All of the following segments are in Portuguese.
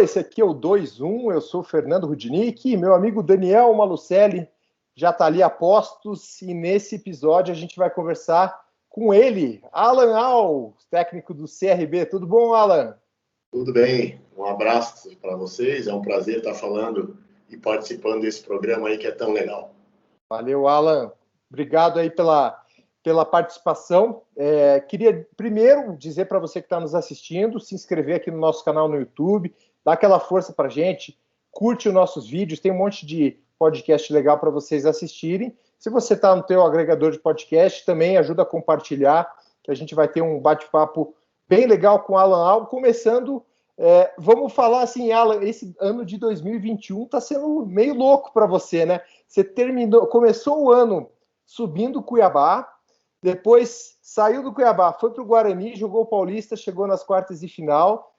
esse aqui é o 2-1, eu sou o Fernando Rudnick, meu amigo Daniel Malucelli já está ali a postos, e nesse episódio a gente vai conversar com ele, Alan Al, técnico do CRB. Tudo bom, Alan? Tudo bem, um abraço para vocês, é um prazer estar falando e participando desse programa aí que é tão legal. Valeu, Alan, obrigado aí pela participação. Queria primeiro dizer para você que está nos assistindo, se inscrever aqui no nosso canal no YouTube, dá aquela força para a gente, curte os nossos vídeos, tem um monte de podcast legal para vocês assistirem. Se você está no teu agregador de podcast, também ajuda a compartilhar, que a gente vai ter um bate-papo bem legal com o Alan Al, começando, vamos falar assim, Alan, esse ano de 2021 está sendo meio louco para você, né? Você começou o ano subindo o Cuiabá, depois saiu do Cuiabá, foi para o Guarani, jogou o Paulista, chegou nas quartas de final,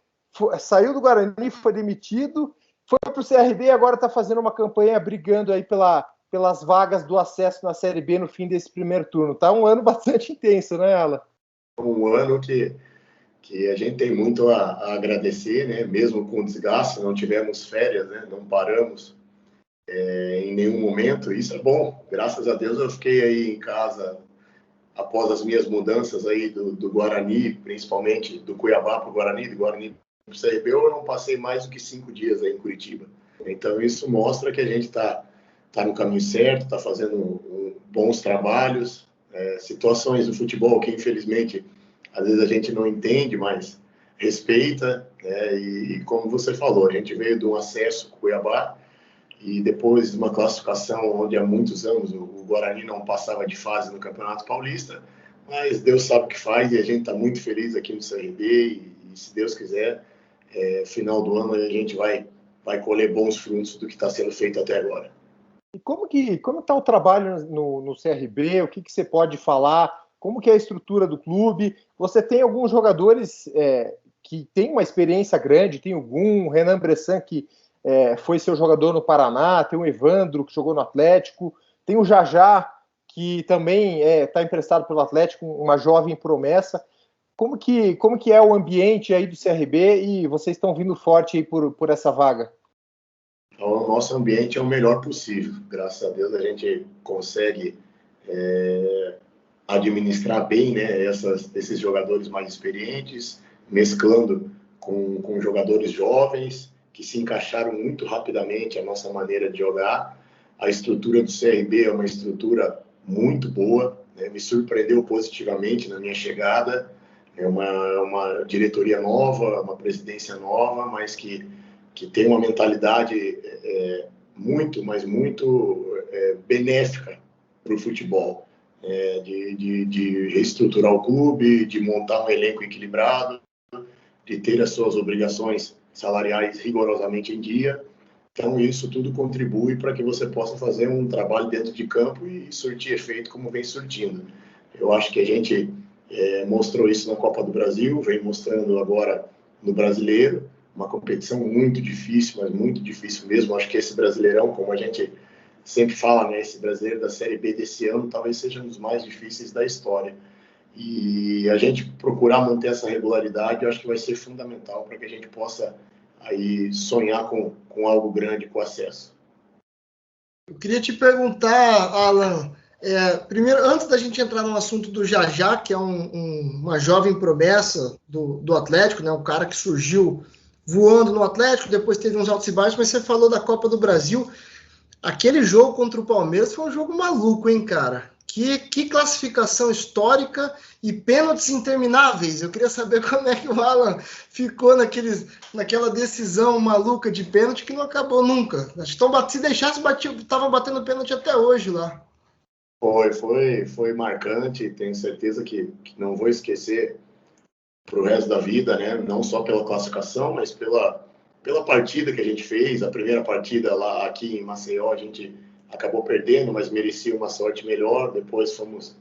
saiu do Guarani, foi demitido, foi para o CRB e agora está fazendo uma campanha brigando aí pelas vagas do acesso na Série B no fim desse primeiro turno. Tá um ano bastante intenso, né, Alan? Um ano que a gente tem muito a agradecer, né? Mesmo com o desgaste, não tivemos férias, né? Não paramos em nenhum momento. Isso é bom. Graças a Deus eu fiquei aí em casa após as minhas mudanças aí do Guarani, principalmente do Cuiabá para o Guarani, do Guarani para o CRB, eu não passei mais do que 5 dias aí em Curitiba. Então isso mostra que a gente está no caminho certo, está fazendo bons trabalhos, situações do futebol que infelizmente às vezes a gente não entende, mas respeita, né? E como você falou, a gente veio de um acesso com o Cuiabá e depois de uma classificação onde há muitos anos o Guarani não passava de fase no Campeonato Paulista, mas Deus sabe o que faz e a gente está muito feliz aqui no CRB e se Deus quiser, final do ano a gente vai colher bons frutos do que está sendo feito até agora. E como está o trabalho no CRB? O que você pode falar? Como que é a estrutura do clube? Você tem alguns jogadores que têm uma experiência grande, tem o Renan Bressan, que foi seu jogador no Paraná, tem o Evandro, que jogou no Atlético, tem o Jajá, que também está emprestado pelo Atlético, uma jovem promessa. Como que é o ambiente aí do CRB e vocês estão vindo forte aí por essa vaga? Então, o nosso ambiente é o melhor possível. Graças a Deus a gente consegue administrar bem, né, esses jogadores mais experientes, mesclando com jogadores jovens que se encaixaram muito rapidamente a nossa maneira de jogar. A estrutura do CRB é uma estrutura muito boa, né, me surpreendeu positivamente na minha chegada. É uma diretoria nova, uma presidência nova, mas que tem uma mentalidade muito benéfica para o futebol, de reestruturar o clube, de montar um elenco equilibrado, de ter as suas obrigações salariais rigorosamente em dia. Então, isso tudo contribui para que você possa fazer um trabalho dentro de campo e surtir efeito como vem surtindo. Eu acho que a gente mostrou isso na Copa do Brasil, vem mostrando agora no Brasileiro, uma competição muito difícil, mas muito difícil mesmo. Acho que esse Brasileirão, como a gente sempre fala, né, esse Brasileiro da Série B desse ano, talvez seja um dos mais difíceis da história. E a gente procurar manter essa regularidade, eu acho que vai ser fundamental para que a gente possa aí sonhar com algo grande, com acesso. Eu queria te perguntar, Alan, primeiro, antes da gente entrar no assunto do Jajá, que é uma jovem promessa do Atlético, né, um cara que surgiu voando no Atlético, depois teve uns altos e baixos, mas você falou da Copa do Brasil. Aquele jogo contra o Palmeiras foi um jogo maluco, hein, cara? Que classificação histórica e pênaltis intermináveis. Eu queria saber como é que o Alan ficou naquela decisão maluca de pênalti que não acabou nunca. Acho que se deixasse, estava batendo pênalti até hoje lá. Foi marcante, tenho certeza que não vou esquecer para o resto da vida, né? Não só pela classificação, mas pela partida que a gente fez. A primeira partida lá aqui em Maceió, a gente acabou perdendo, mas merecia uma sorte melhor. Depois fomos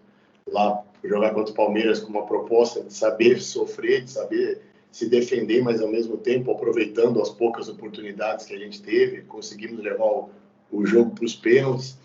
lá jogar contra o Palmeiras com uma proposta de saber sofrer, de saber se defender, mas ao mesmo tempo aproveitando as poucas oportunidades que a gente teve. Conseguimos levar o jogo para os pênaltis.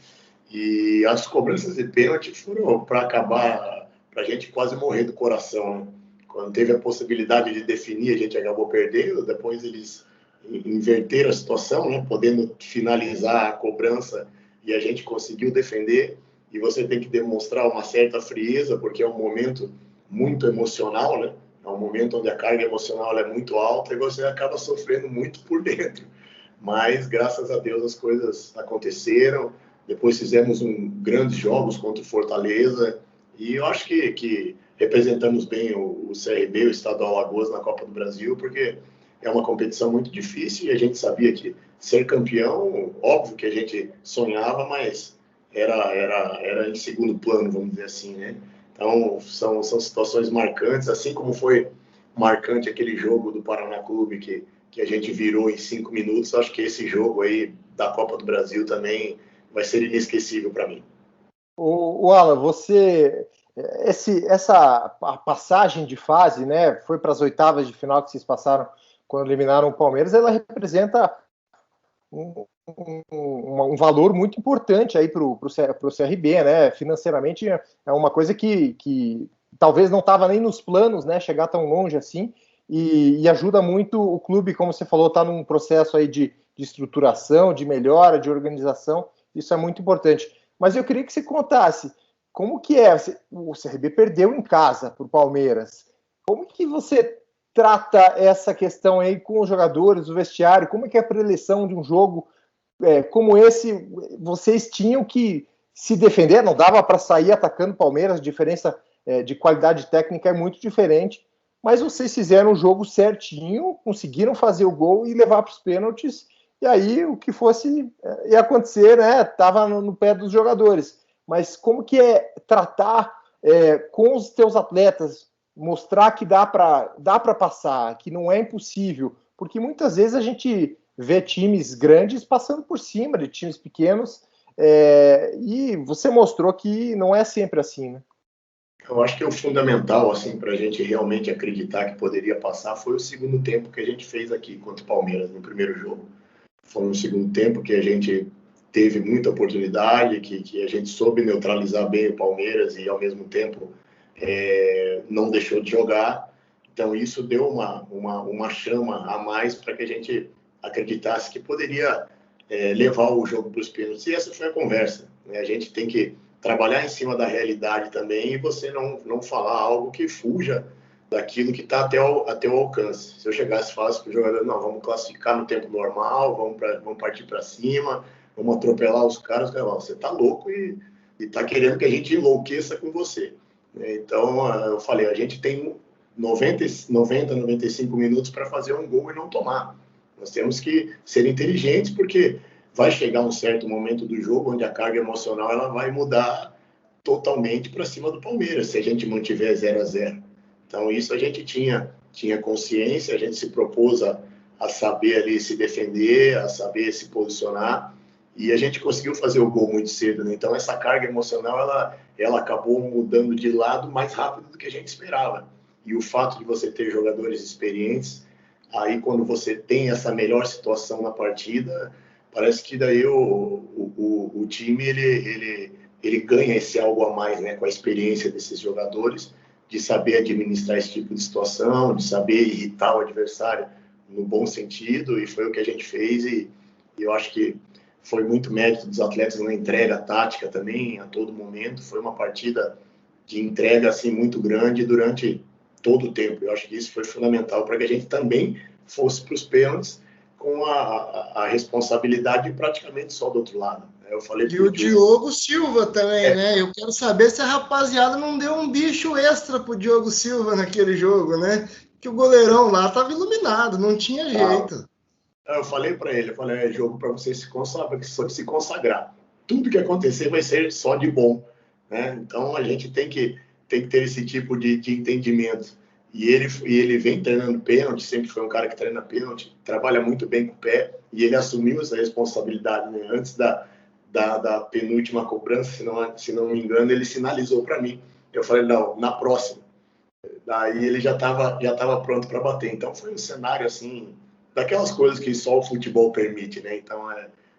E as cobranças de pênalti foram para acabar, para a gente quase morrer do coração, né? Quando teve a possibilidade de definir, a gente acabou perdendo. Depois eles inverter a situação, né? Podendo finalizar a cobrança e a gente conseguiu defender. E você tem que demonstrar uma certa frieza, porque é um momento muito emocional, né? É um momento onde a carga emocional é muito alta e você acaba sofrendo muito por dentro. Mas, graças a Deus, as coisas aconteceram. Depois fizemos grandes jogos contra o Fortaleza. E eu acho que representamos bem o CRB, o Estadual Alagoas, na Copa do Brasil, porque é uma competição muito difícil e a gente sabia que ser campeão, óbvio que a gente sonhava, mas era em segundo plano, vamos dizer assim, né? Então, são situações marcantes, assim como foi marcante aquele jogo do Paraná Clube que a gente virou em 5 minutos. Acho que esse jogo aí da Copa do Brasil também vai ser inesquecível para mim. O Alan, essa passagem de fase, né, foi para as oitavas de final que vocês passaram quando eliminaram o Palmeiras, ela representa um valor muito importante aí para o CRB, né? Financeiramente é uma coisa que talvez não estava nem nos planos, né? Chegar tão longe assim, e ajuda muito o clube, como você falou, está num processo aí de estruturação, de melhora, de organização. Isso é muito importante. Mas eu queria que você contasse como que é. O CRB perdeu em casa para o Palmeiras. Como que você trata essa questão aí com os jogadores, o vestiário? Como é que é a preleção de um jogo como esse? Vocês tinham que se defender, não dava para sair atacando o Palmeiras, a diferença de qualidade técnica é muito diferente, mas vocês fizeram o jogo certinho, conseguiram fazer o gol e levar para os pênaltis, e aí o que fosse ia acontecer, né? Estava no pé dos jogadores. Mas como que é tratar com os teus atletas, mostrar que dá para passar, que não é impossível, porque muitas vezes a gente vê times grandes passando por cima de times pequenos, e você mostrou que não é sempre assim, né? Eu acho que o fundamental, assim, para a gente realmente acreditar que poderia passar foi o segundo tempo que a gente fez aqui contra o Palmeiras no primeiro jogo. Foi um segundo tempo que a gente teve muita oportunidade, que a gente soube neutralizar bem o Palmeiras e, ao mesmo tempo, não deixou de jogar. Então, isso deu uma chama a mais para que a gente acreditasse que poderia levar o jogo para os pênaltis. E essa foi a conversa, né? A gente tem que trabalhar em cima da realidade também e você não falar algo que fuja daquilo que está até o alcance. Se eu chegasse e falasse para o jogador, não, vamos classificar no tempo normal, vamos partir para cima, vamos atropelar os caras falam, você está louco e está querendo que a gente enlouqueça com você. Então, eu falei, a gente tem 95 minutos para fazer um gol e não tomar. Nós temos que ser inteligentes, porque vai chegar um certo momento do jogo onde a carga emocional ela vai mudar totalmente para cima do Palmeiras, se a gente mantiver 0-0. Então, isso a gente tinha consciência, a gente se propôs a saber ali se defender, a saber se posicionar, e a gente conseguiu fazer o gol muito cedo, né? Então, essa carga emocional, ela acabou mudando de lado mais rápido do que a gente esperava. E o fato de você ter jogadores experientes, aí quando você tem essa melhor situação na partida, parece que daí o time ele ganha esse algo a mais, né? Com a experiência desses jogadores, de saber administrar esse tipo de situação, de saber irritar o adversário no bom sentido, e foi o que a gente fez, e eu acho que foi muito mérito dos atletas na entrega tática também, a todo momento. Foi uma partida de entrega assim, muito grande durante todo o tempo. Eu acho que isso foi fundamental para que a gente também fosse para os pênaltis com a responsabilidade praticamente só do outro lado. Eu falei e o Diogo Silva também, né? Eu quero saber se a rapaziada não deu um bicho extra pro Diogo Silva naquele jogo, né? Que o goleirão lá estava iluminado, não tinha jeito. Eu falei para ele, é jogo para você se consagrar. Tudo que acontecer vai ser só de bom, né? Então a gente tem que ter esse tipo de entendimento. E ele vem treinando pênalti, sempre foi um cara que treina pênalti, trabalha muito bem com o pé, e ele assumiu essa responsabilidade, né? Antes da penúltima cobrança, se não me engano, ele sinalizou para mim. Eu falei, não, na próxima. Daí ele já estava pronto para bater. Então foi um cenário assim, daquelas coisas que só o futebol permite, né? Então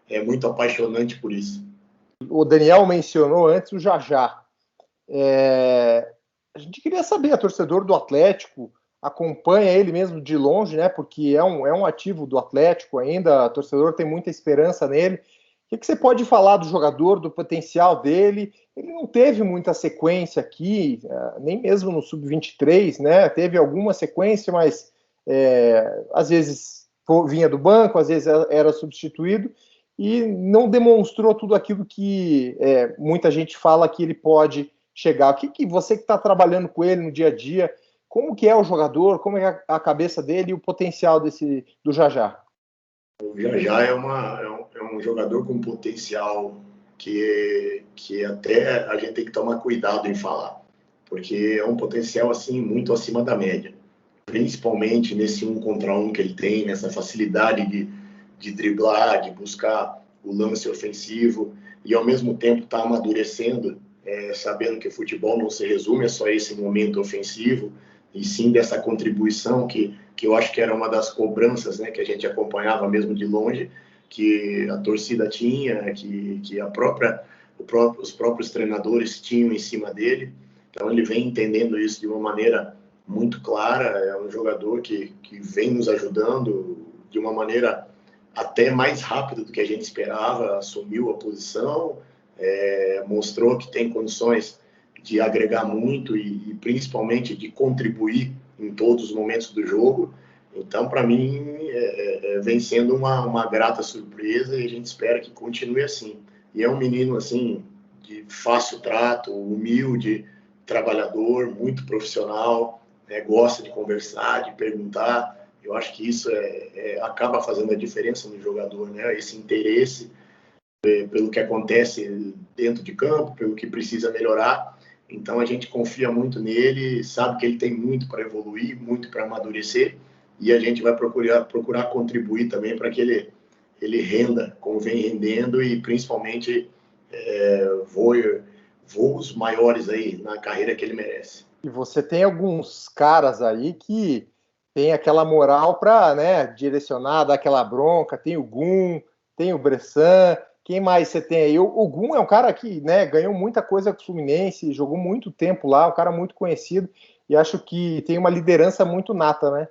é muito apaixonante por isso. O Daniel mencionou antes o Jajá. A gente queria saber, torcedor do Atlético, acompanha ele mesmo de longe, né? Porque é um ativo do Atlético ainda, o torcedor tem muita esperança nele. O que você pode falar do jogador, do potencial dele? Ele não teve muita sequência aqui, nem mesmo no Sub-23, né? Teve alguma sequência, mas às vezes vinha do banco, às vezes era substituído, e não demonstrou tudo aquilo que muita gente fala que ele pode chegar. O que você que está trabalhando com ele no dia a dia, como que é o jogador, como é a cabeça dele e o potencial do Jajá? O Jajá é um jogador com potencial que até a gente tem que tomar cuidado em falar, porque é um potencial assim muito acima da média, principalmente nesse 1 contra 1 que ele tem, nessa facilidade de driblar, de buscar o lance ofensivo e ao mesmo tempo está amadurecendo, sabendo que o futebol não se resume a só esse momento ofensivo, e sim dessa contribuição que eu acho que era uma das cobranças, né, que a gente acompanhava mesmo de longe, que a torcida tinha, que os próprios treinadores tinham em cima dele. Então ele vem entendendo isso de uma maneira muito clara, é um jogador que vem nos ajudando de uma maneira até mais rápida do que a gente esperava, assumiu a posição, mostrou que tem condições de agregar muito e principalmente de contribuir em todos os momentos do jogo. Então, para mim, vem sendo uma grata surpresa e a gente espera que continue assim. E é um menino, assim, de fácil trato, humilde, trabalhador, muito profissional, gosta de conversar, de perguntar. Eu acho que isso acaba fazendo a diferença no jogador, né? Esse interesse pelo que acontece dentro de campo, pelo que precisa melhorar. Então a gente confia muito nele, sabe que ele tem muito para evoluir, muito para amadurecer, e a gente vai procurar contribuir também para que ele renda como vem rendendo e principalmente voos maiores aí na carreira que ele merece. E você tem alguns caras aí que tem aquela moral para, né, direcionar, dar aquela bronca. Tem o Gum, tem o Bressan. Quem mais você tem aí? O Gum é um cara que, né, ganhou muita coisa com o Fluminense, jogou muito tempo lá, um cara muito conhecido, e acho que tem uma liderança muito nata, né?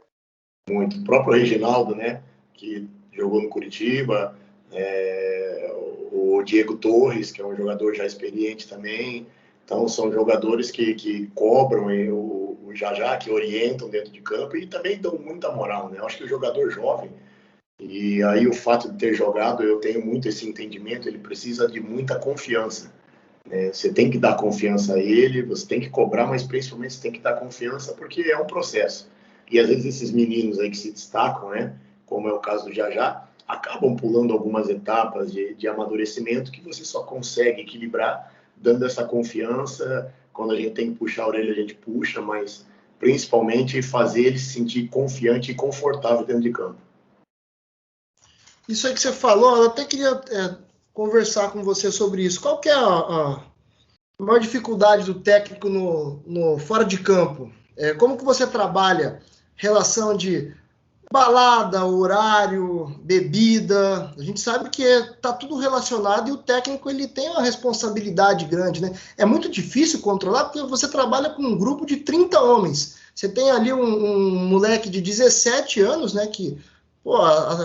Muito. O próprio Reginaldo, né, que jogou no Curitiba, o Diego Torres, que é um jogador já experiente também. Então, são jogadores que cobram o Jajá, que orientam dentro de campo e também dão muita moral, né? Eu acho que o jogador jovem, e aí o fato de ter jogado, eu tenho muito esse entendimento, ele precisa de muita confiança. Né? Você tem que dar confiança a ele, você tem que cobrar, mas principalmente você tem que dar confiança porque é um processo. E às vezes esses meninos aí que se destacam, né, como é o caso do Jajá, acabam pulando algumas etapas de amadurecimento que você só consegue equilibrar dando essa confiança. Quando a gente tem que puxar a orelha, a gente puxa, mas principalmente fazer ele se sentir confiante e confortável dentro de campo. Isso aí que você falou, eu até queria conversar com você sobre isso. Qual que é a maior dificuldade do técnico no fora de campo? Como que você trabalha relação de balada, horário, bebida? A gente sabe que está tudo relacionado e o técnico ele tem uma responsabilidade grande, né? É muito difícil controlar porque você trabalha com um grupo de 30 homens. Você tem ali um moleque de 17 anos, né, que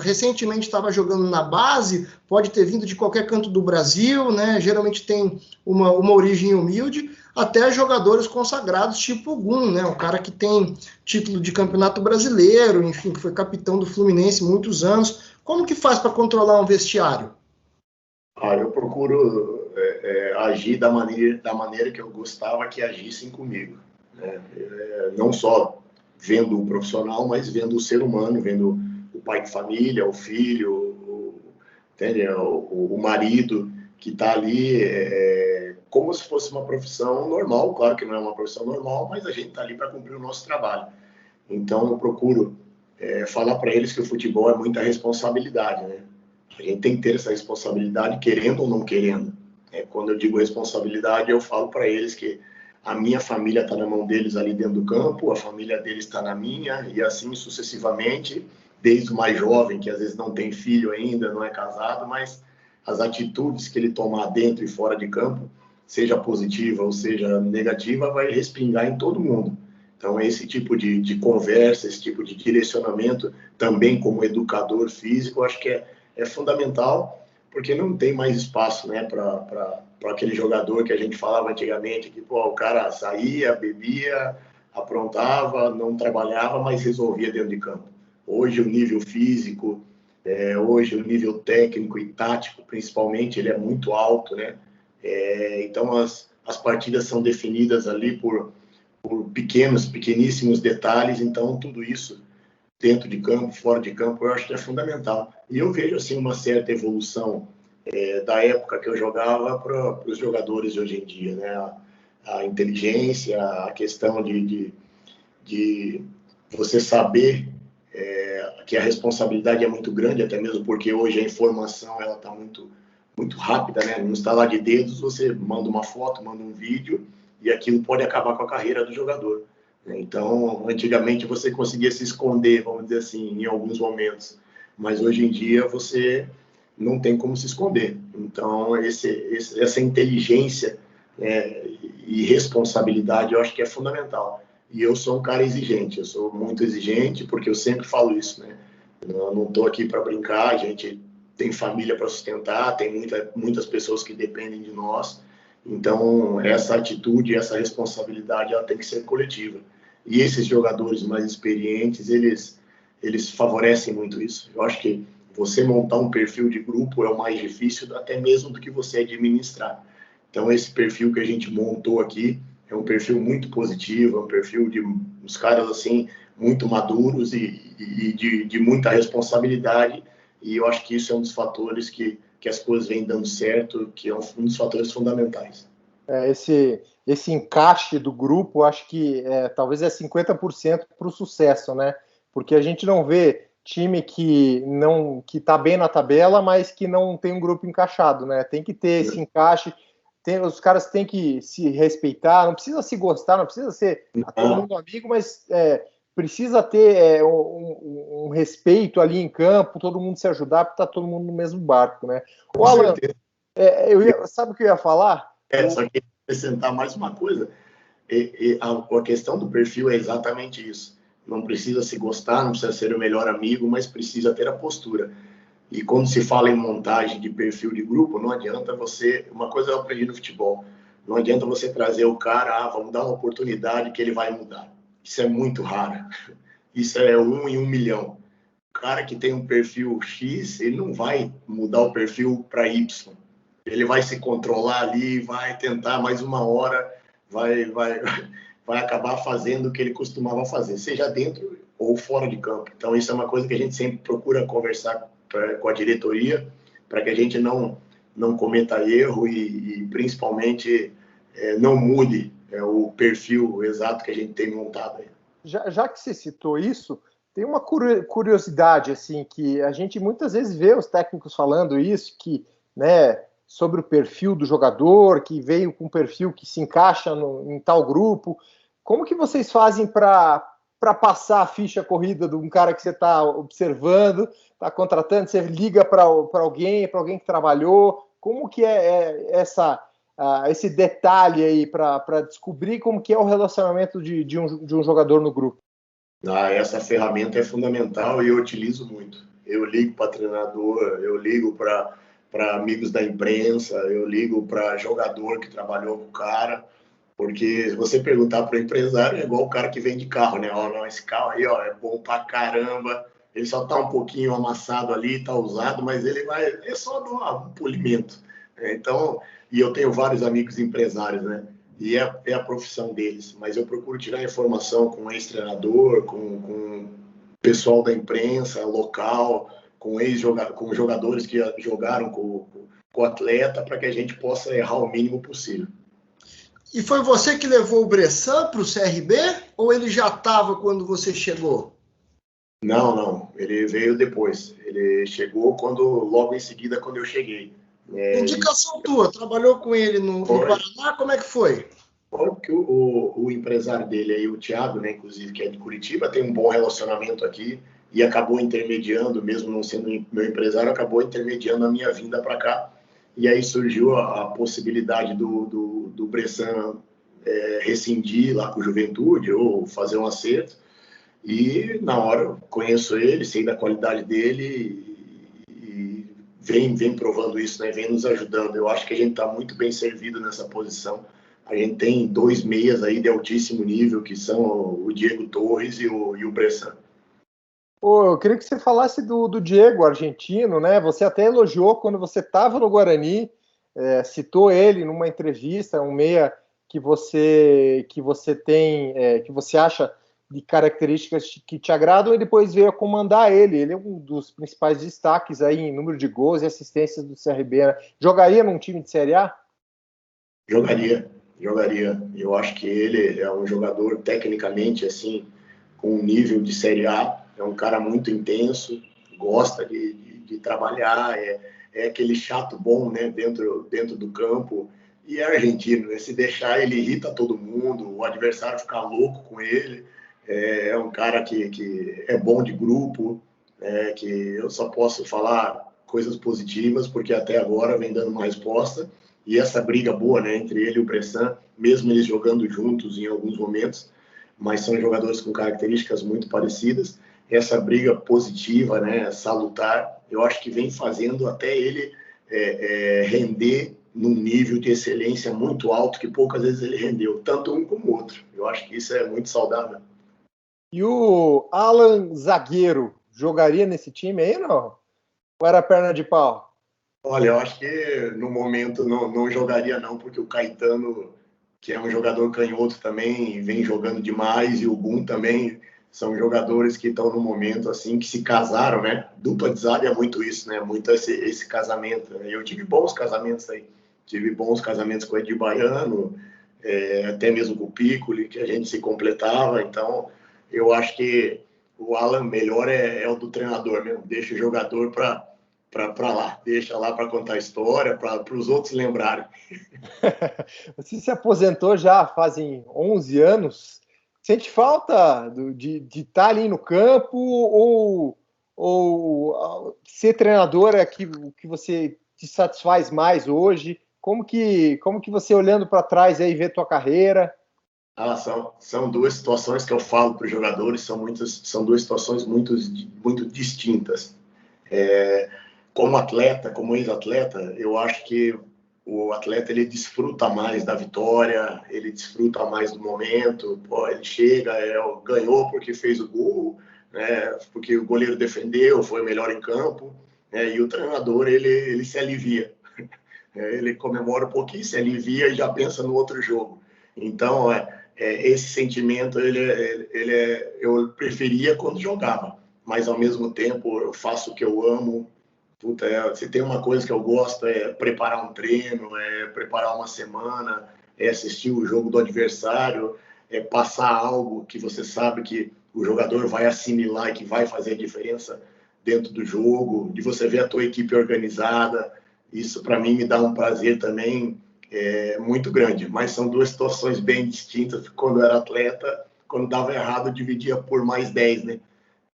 recentemente estava jogando na base, pode ter vindo de qualquer canto do Brasil, né? Geralmente tem uma origem humilde, até jogadores consagrados, tipo o Gum, né? Um cara que tem título de campeonato brasileiro, enfim, que foi capitão do Fluminense muitos anos. Como que faz para controlar um vestiário? Eu procuro agir da maneira que eu gostava que agissem comigo. Né? Não só vendo o profissional, mas vendo o ser humano, vendo o pai de família, o filho, o marido que está ali, como se fosse uma profissão normal. Claro que não é uma profissão normal, mas a gente está ali para cumprir o nosso trabalho. Então eu procuro falar para eles que o futebol é muita responsabilidade, né? A gente tem que ter essa responsabilidade, querendo ou não querendo. Quando eu digo responsabilidade, eu falo para eles que a minha família está na mão deles ali dentro do campo, a família deles está na minha, e assim sucessivamente, desde o mais jovem, que às vezes não tem filho ainda, não é casado, mas as atitudes que ele tomar dentro e fora de campo, seja positiva ou seja negativa, vai respingar em todo mundo. Então, esse tipo de conversa, esse tipo de direcionamento, também como educador físico, eu acho que é fundamental, porque não tem mais espaço, né, para aquele jogador que a gente falava antigamente, que pô, o cara saía, bebia, aprontava, não trabalhava, mas resolvia dentro de campo. Hoje o nível físico, hoje o nível técnico e tático, principalmente, ele é muito alto, né? Então as partidas são definidas ali por pequeníssimos detalhes, então tudo isso dentro de campo, fora de campo, eu acho que é fundamental. E eu vejo assim uma certa evolução da época que eu jogava para os jogadores de hoje em dia, né? A inteligência, a questão de você saber que a responsabilidade é muito grande, até mesmo porque hoje a informação ela está muito rápida, né? No instalar de dedos, você manda uma foto, manda um vídeo, e aquilo pode acabar com a carreira do jogador. Então, antigamente você conseguia se esconder, vamos dizer assim, em alguns momentos, mas hoje em dia você não tem como se esconder. Então, essa inteligência e responsabilidade eu acho que é fundamental. E eu sou um cara exigente, eu sou muito exigente, porque eu sempre falo isso, né? Eu não estou aqui para brincar, a gente tem família para sustentar, tem muitas pessoas que dependem de nós. Então, essa atitude, essa responsabilidade, ela tem que ser coletiva. E esses jogadores mais experientes, eles favorecem muito isso. Eu acho que você montar um perfil de grupo é o mais difícil, até mesmo do que você administrar. Então, esse perfil que a gente montou aqui é um perfil muito positivo, é um perfil de uns caras, assim, muito maduros e de muita responsabilidade. E eu acho que isso é um dos fatores que as coisas vêm dando certo, que é um dos fatores fundamentais. Esse encaixe do grupo, acho que talvez é 50% para o sucesso, né? Porque a gente não vê time que está bem na tabela, mas que não tem um grupo encaixado, né? Tem que ter esse encaixe, os caras têm que se respeitar, não precisa se gostar, não precisa ser todo mundo amigo, mas precisa ter um respeito ali em campo, todo mundo se ajudar, porque está todo mundo no mesmo barco, né? O Alan, sabe o que eu ia falar? Só que acrescentar mais uma coisa, a questão do perfil é exatamente isso. Não precisa se gostar, não precisa ser o melhor amigo, mas precisa ter a postura. E quando se fala em montagem de perfil de grupo, não adianta você... Uma coisa eu aprendi no futebol, não adianta você trazer o cara, vamos dar uma oportunidade que ele vai mudar. Isso é muito raro. Isso é 1 em 1 milhão. O cara que tem um perfil X, ele não vai mudar o perfil para Y. Ele vai se controlar ali, vai tentar mais uma hora, vai acabar fazendo o que ele costumava fazer, seja dentro ou fora de campo. Então, isso é uma coisa que a gente sempre procura conversar com a diretoria, para que a gente não cometa erro e principalmente, não mude o perfil exato que a gente tem montado aí. Já que você citou isso, tem uma curiosidade, assim, que a gente muitas vezes vê os técnicos falando isso, que, né, sobre o perfil do jogador, que veio com um perfil que se encaixa em tal grupo. Como que vocês fazem para passar a ficha corrida de um cara que você está observando, está contratando, você liga para alguém que trabalhou? Como que é esse detalhe aí para descobrir como que é o relacionamento de um jogador no grupo? Essa ferramenta é fundamental e eu utilizo muito. Eu ligo para treinador, eu ligo para amigos da imprensa, eu ligo para jogador que trabalhou com o cara, porque se você perguntar para o empresário, é igual o cara que vende carro, né? Não, esse carro aí é bom pra caramba, ele só tá um pouquinho amassado ali, tá usado, mas ele é só dar um polimento. Então, e eu tenho vários amigos empresários, né? E é a profissão deles, mas eu procuro tirar informação com ex-treinador, com pessoal da imprensa local, com jogadores que jogaram com o atleta, para que a gente possa errar o mínimo possível. E foi você que levou o Bressan para o CRB ou ele já estava quando você chegou? Não, ele veio depois. Ele chegou logo em seguida, quando eu cheguei. Indicação tua, trabalhou com ele no Paraná, como é que foi? Porque o empresário dele aí, o Thiago, né, inclusive, que é de Curitiba, tem um bom relacionamento aqui e acabou intermediando, mesmo não sendo meu empresário, acabou intermediando a minha vinda para cá. E aí surgiu a possibilidade do Bressan rescindir lá com o Juventude ou fazer um acerto. E na hora eu conheço ele, sei da qualidade dele e vem provando isso, né? Vem nos ajudando. Eu acho que a gente está muito bem servido nessa posição. A gente tem 2 meias aí de altíssimo nível, que são o Diego Torres e o Bressan. Pô, eu queria que você falasse do Diego, argentino, né? Você até elogiou quando você estava no Guarani, citou ele numa entrevista, um meia que você tem, que você acha de características que te agradam, e depois veio a comandar ele. Ele é um dos principais destaques aí em número de gols e assistências do CRB, né? Jogaria num time de Série A? Jogaria. Eu acho que ele é um jogador tecnicamente assim, com um nível de Série A. É um cara muito intenso, gosta de trabalhar, é aquele chato bom, né, dentro do campo. E é argentino, né? Se deixar, ele irrita todo mundo, o adversário fica louco com ele. É um cara que é bom de grupo, que eu só posso falar coisas positivas, porque até agora vem dando uma resposta. E essa briga boa, né, entre ele e o Bressan, mesmo eles jogando juntos em alguns momentos, mas são jogadores com características muito parecidas. Essa briga positiva, né, salutar, eu acho que vem fazendo até ele render num nível de excelência muito alto, que poucas vezes ele rendeu, tanto um como o outro. Eu acho que isso é muito saudável. E o Alan zagueiro jogaria nesse time aí, não? Ou era perna de pau? Olha, eu acho que no momento não jogaria não, porque o Caetano, que é um jogador canhoto também, vem jogando demais, e o Gum também são jogadores que estão no momento assim, que se casaram, né? Dupla de zaga é muito isso, né? Muito esse casamento. Eu tive bons casamentos aí. Tive bons casamentos com o Edir Baiano, até mesmo com o Piccoli, que a gente se completava. Então, eu acho que o Alan melhor é o do treinador mesmo. Deixa o jogador para lá, deixa lá para contar a história, para os outros lembrarem. Você se aposentou já fazem 11 anos. Sente falta de estar ali no campo ou ser treinador é o que você te satisfaz mais hoje? Como que você, olhando para trás, aí vê tua carreira? São 2 situações que eu falo para os jogadores, são 2 situações muito distintas. Como atleta, como ex-atleta, eu acho que o atleta ele desfruta mais da vitória, ele desfruta mais do momento. Pô, ele chega, ganhou porque fez o gol, né, porque o goleiro defendeu, foi melhor em campo, né, e o treinador ele se alivia. Ele comemora um pouquinho, se alivia e já pensa no outro jogo. Então, esse sentimento eu preferia quando jogava, mas ao mesmo tempo eu faço o que eu amo. Puta, se tem uma coisa que eu gosto é preparar um treino, é preparar uma semana, é assistir o jogo do adversário, é passar algo que você sabe que o jogador vai assimilar e que vai fazer a diferença dentro do jogo, de você ver a tua equipe organizada. Isso para mim me dá um prazer também muito grande, mas são 2 situações bem distintas. Quando eu era atleta, quando dava errado, eu dividia por mais 10, né?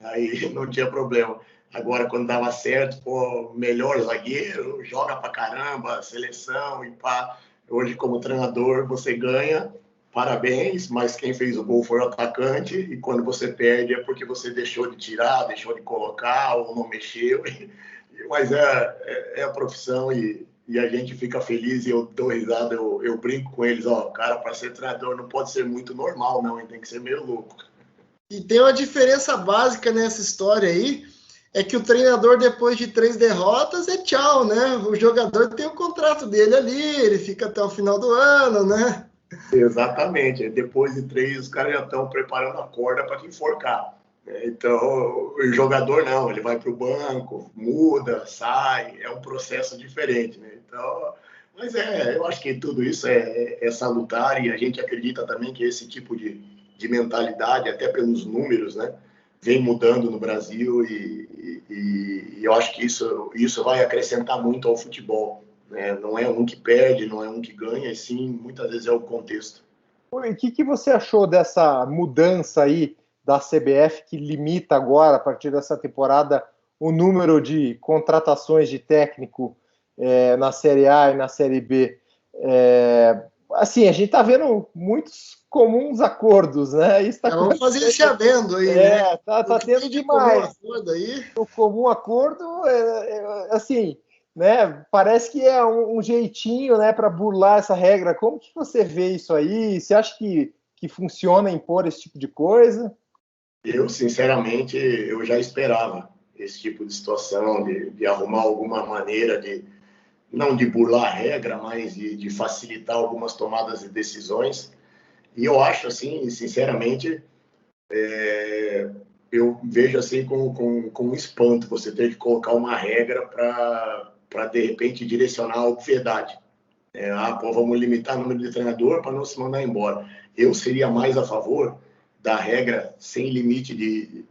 Aí não tinha problema. Agora, quando dava certo, pô, melhor zagueiro, joga pra caramba, seleção e pá. Hoje, como treinador, você ganha, parabéns, mas quem fez o gol foi o atacante, e quando você perde é porque você deixou de tirar, deixou de colocar, ou não mexeu. Mas é a profissão e a gente fica feliz e eu dou risada, eu brinco com eles, ó, cara, para ser treinador não pode ser muito normal, não, tem que ser meio louco. E tem uma diferença básica nessa história aí, é que o treinador, depois de 3 derrotas, é tchau, né? O jogador tem o contrato dele ali, ele fica até o final do ano, né? Exatamente. Depois de 3, os caras já estão preparando a corda para te enforcar. Então, o jogador não, ele vai para o banco, muda, sai, é um processo diferente, né? Então, mas eu acho que tudo isso é salutar, e a gente acredita também que esse tipo de mentalidade, até pelos números, né, vem mudando no Brasil, e eu acho que isso vai acrescentar muito ao futebol, né? Não é um que perde, não é um que ganha, e sim, muitas vezes é o contexto. E o que você achou dessa mudança aí da CBF, que limita agora, a partir dessa temporada, o número de contratações de técnico na Série A e na Série B? assim, a gente está vendo muitos comuns acordos, né? Isso tá vamos fazer esse adendo aí, né? Tá tendo demais. O comum acordo, assim, né? Parece que é um jeitinho, né, para burlar essa regra. Como que você vê isso aí? Você acha que funciona impor esse tipo de coisa? Eu, sinceramente, eu já esperava esse tipo de situação, de arrumar alguma maneira de, não de burlar a regra, mas de facilitar algumas tomadas de decisões. E eu acho, assim, sinceramente, eu vejo assim com espanto você ter que colocar uma regra para de repente, direcionar a obviedade. Vamos limitar o número de treinador para não se mandar embora. Eu seria mais a favor da regra sem limite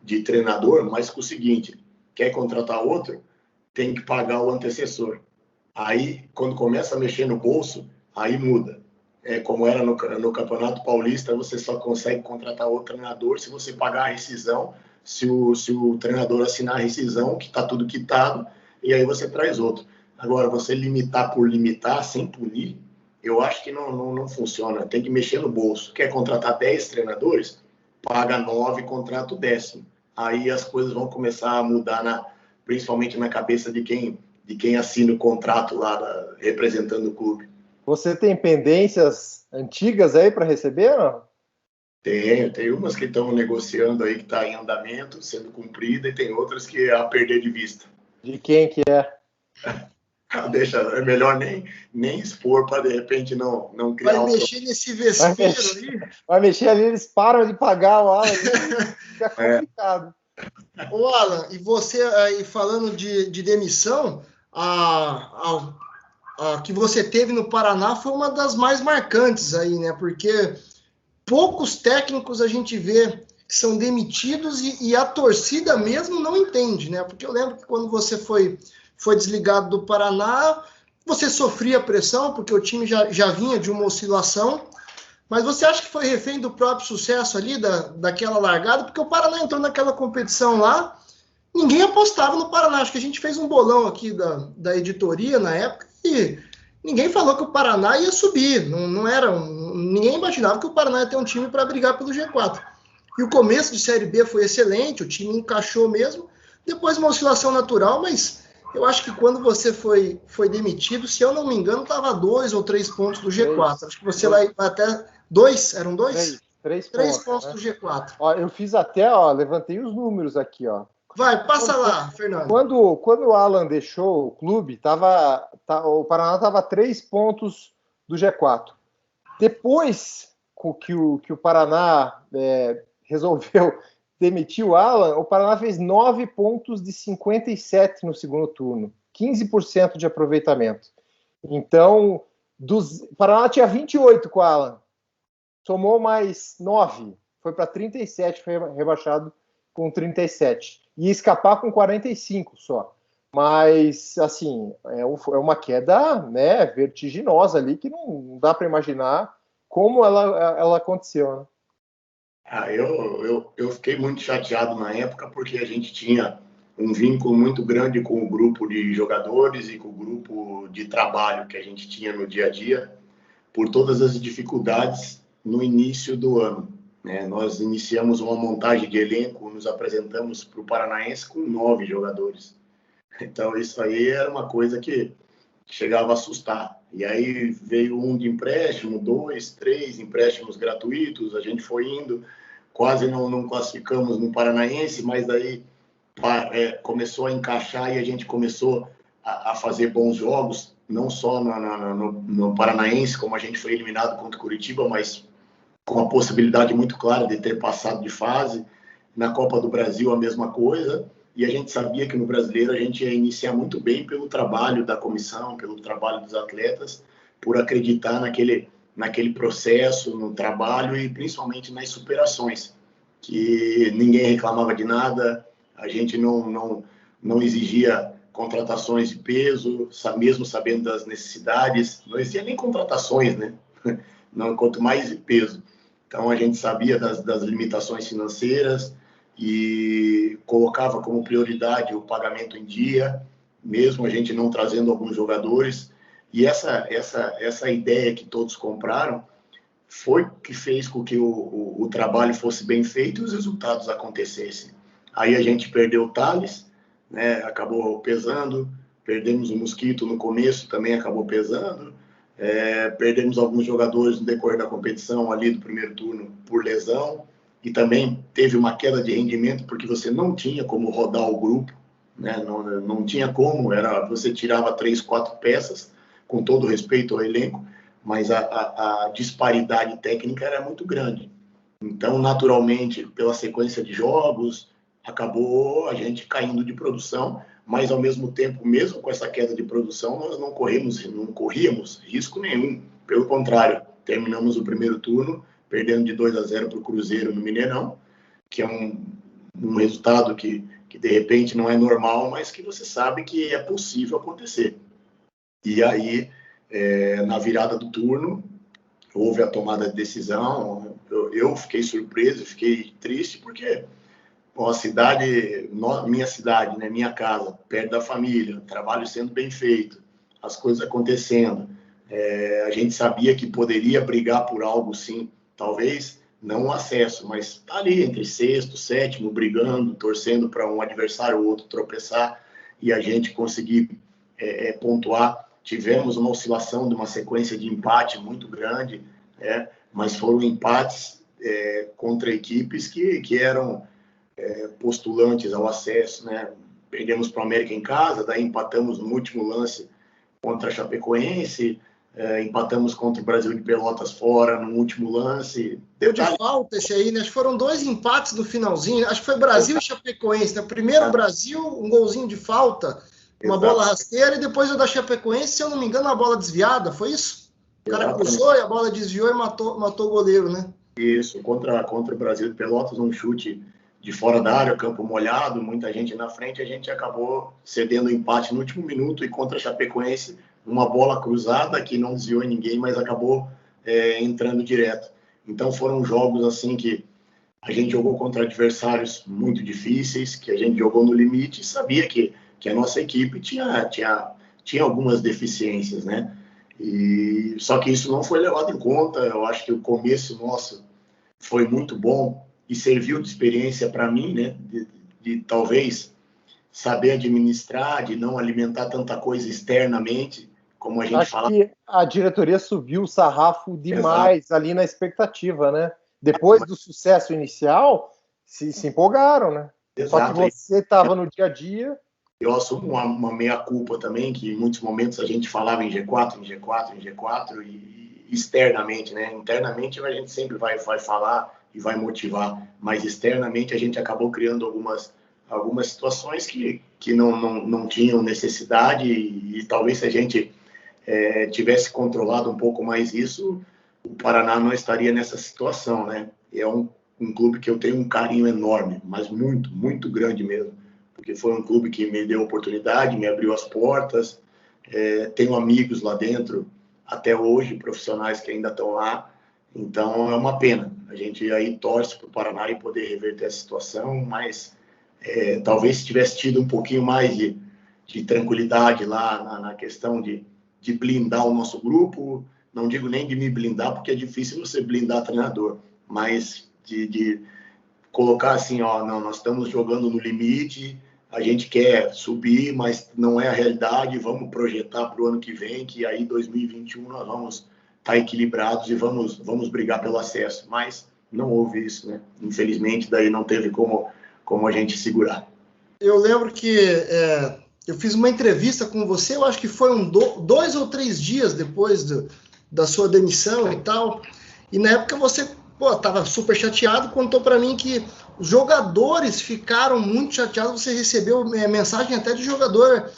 de treinador, mas com o seguinte, quer contratar outro, tem que pagar o antecessor. Aí, quando começa a mexer no bolso, aí muda. Como era no Campeonato Paulista, você só consegue contratar outro treinador se você pagar a rescisão, se o treinador assinar a rescisão, que está tudo quitado, e aí você traz outro. Agora, você limitar por limitar, sem punir, eu acho que não funciona. Tem que mexer no bolso. Quer contratar 10 treinadores? Paga 9, contrata o 10º. Aí as coisas vão começar a mudar, principalmente na cabeça de quem assina o contrato lá representando o clube. Você tem pendências antigas aí para receber, não? Tem umas que estão negociando aí, que está em andamento, sendo cumprida, e tem outras que é a perder de vista. De quem que é? É melhor nem expor para, de repente, não criar... Vai mexer nesse vespeiro aí? Vai mexer ali, eles param de pagar o Alan, fica complicado. Ô, Alan, e você aí falando de demissão, a que você teve no Paraná foi uma das mais marcantes aí, né? Porque poucos técnicos a gente vê que são demitidos e a torcida mesmo não entende, né? Porque eu lembro que quando você foi desligado do Paraná, você sofria pressão, porque o time já vinha de uma oscilação, mas você acha que foi refém do próprio sucesso ali, daquela largada? Porque o Paraná entrou naquela competição lá, ninguém apostava no Paraná. Acho que a gente fez um bolão aqui da editoria na época e ninguém falou que o Paraná ia subir. Ninguém imaginava que o Paraná ia ter um time para brigar pelo G4. E o começo de Série B foi excelente, o time encaixou mesmo. Depois uma oscilação natural, mas eu acho que quando você foi demitido, se eu não me engano, estava 2 ou 3 pontos do G4. Acho que você vai até 2, eram 2? 3 pontos né? Do G4. Ó, eu fiz até, levantei os números aqui, ó. Vai, passa lá, Fernando. Quando o Alan deixou o clube, o Paraná estava 3 pontos do G4. Depois que o Paraná resolveu demitir o Alan, o Paraná fez 9 pontos de 57 no segundo turno, 15% de aproveitamento. Então, o Paraná tinha 28 com o Alan, somou mais 9, foi para 37, foi rebaixado com 37. Ia escapar com 45 só. Mas, assim, é uma queda, né, vertiginosa ali, que não dá para imaginar como ela aconteceu, né? Eu fiquei muito chateado na época, porque a gente tinha um vínculo muito grande com o grupo de jogadores e com o grupo de trabalho que a gente tinha no dia a dia, por todas as dificuldades no início do ano. Nós iniciamos uma montagem de elenco, nos apresentamos para o Paranaense com 9 jogadores. Então, isso aí era uma coisa que chegava a assustar. E aí veio um de empréstimo, 2, 3 empréstimos gratuitos, a gente foi indo, quase não classificamos no Paranaense, mas daí começou a encaixar e a gente começou a fazer bons jogos, não só no Paranaense, como a gente foi eliminado contra o Curitiba, mas com a possibilidade muito clara de ter passado de fase. Na Copa do Brasil, a mesma coisa. E a gente sabia que no Brasileiro a gente ia iniciar muito bem pelo trabalho da comissão, pelo trabalho dos atletas, por acreditar naquele processo, no trabalho e principalmente nas superações, que ninguém reclamava de nada, a gente não exigia contratações de peso, mesmo sabendo das necessidades, não exigia nem contratações, né? Não, quanto mais peso. Então a gente sabia das limitações financeiras, e colocava como prioridade o pagamento em dia, mesmo a gente não trazendo alguns jogadores. E essa ideia que todos compraram foi que fez com que o trabalho fosse bem feito e os resultados acontecessem. Aí a gente perdeu o Thales, né, acabou pesando, perdemos o Mosquito no começo, também acabou pesando, perdemos alguns jogadores no decorrer da competição ali do primeiro turno por lesão, e também teve uma queda de rendimento porque você não tinha como rodar o grupo, né, não tinha como, você tirava 3, 4 peças, com todo respeito ao elenco, mas a disparidade técnica era muito grande. Então, naturalmente, pela sequência de jogos, acabou a gente caindo de produção, mas ao mesmo tempo, mesmo com essa queda de produção, nós não corríamos risco nenhum. Pelo contrário, terminamos o primeiro turno perdendo de 2-0 para o Cruzeiro no Mineirão, que é um resultado que de repente não é normal, mas que você sabe que é possível acontecer. E aí, na virada do turno, houve a tomada de decisão. Eu fiquei surpreso, fiquei triste, porque a cidade, minha cidade, né, minha casa, perto da família, trabalho sendo bem feito, as coisas acontecendo. A gente sabia que poderia brigar por algo, sim, talvez não o acesso, mas tá ali entre sexto, sétimo, brigando, torcendo para um adversário ou outro tropeçar e a gente conseguir pontuar. Tivemos uma oscilação de uma sequência de empate muito grande, mas foram empates contra equipes que eram postulantes ao acesso, né? Perdemos para o América em casa, daí empatamos no último lance contra a Chapecoense, empatamos contra o Brasil de Pelotas fora no último lance. Deu de falta esse aí, né? Acho que foram 2 empates no finalzinho. Acho que foi Brasil e Chapecoense, né? Primeiro Brasil, um golzinho de falta, uma bola rasteira, e depois o da Chapecoense, se eu não me engano, uma bola desviada, foi isso? O cara cruzou e a bola desviou e matou o goleiro, né? Isso, contra o Brasil de Pelotas, um chute de fora da área, campo molhado, muita gente na frente, a gente acabou cedendo o empate no último minuto, e contra a Chapecoense, uma bola cruzada que não desviou em ninguém, mas acabou entrando direto. Então foram jogos assim que a gente jogou contra adversários muito difíceis, que a gente jogou no limite e sabia que a nossa equipe tinha algumas deficiências, né? E só que isso não foi levado em conta. Eu acho que o começo nosso foi muito bom e serviu de experiência para mim, né? De talvez saber administrar, de não alimentar tanta coisa externamente, como a gente fala. Acho que a diretoria subiu o sarrafo demais ali na expectativa, né? Depois do sucesso inicial, se empolgaram, né? Exato. Só que você estava no dia a dia. Eu assumo uma meia-culpa também, que em muitos momentos a gente falava em G4, e externamente, né? Internamente a gente sempre vai falar e vai motivar, mas externamente a gente acabou criando algumas situações que não tinham necessidade, e talvez se a gente tivesse controlado um pouco mais isso, o Paraná não estaria nessa situação, né? É um clube que eu tenho um carinho enorme, mas muito, muito grande mesmo, porque foi um clube que me deu oportunidade, me abriu as portas, tenho amigos lá dentro, até hoje, profissionais que ainda estão lá, então é uma pena. A gente aí torce para o Paraná e poder reverter a situação, mas talvez se tivesse tido um pouquinho mais de tranquilidade lá na questão de blindar o nosso grupo, não digo nem de me blindar, porque é difícil você blindar treinador, mas de colocar assim, não, nós estamos jogando no limite, a gente quer subir, mas não é a realidade, vamos projetar para o ano que vem, que aí 2021 nós vamos estar equilibrados e vamos brigar pelo acesso, mas não houve isso, né? Infelizmente, daí não teve como a gente segurar. Eu lembro que eu fiz uma entrevista com você, eu acho que foi 2 ou 3 dias depois da sua demissão e tal, e na época você estava super chateado, contou para mim que os jogadores ficaram muito chateados, você recebeu mensagem até de jogador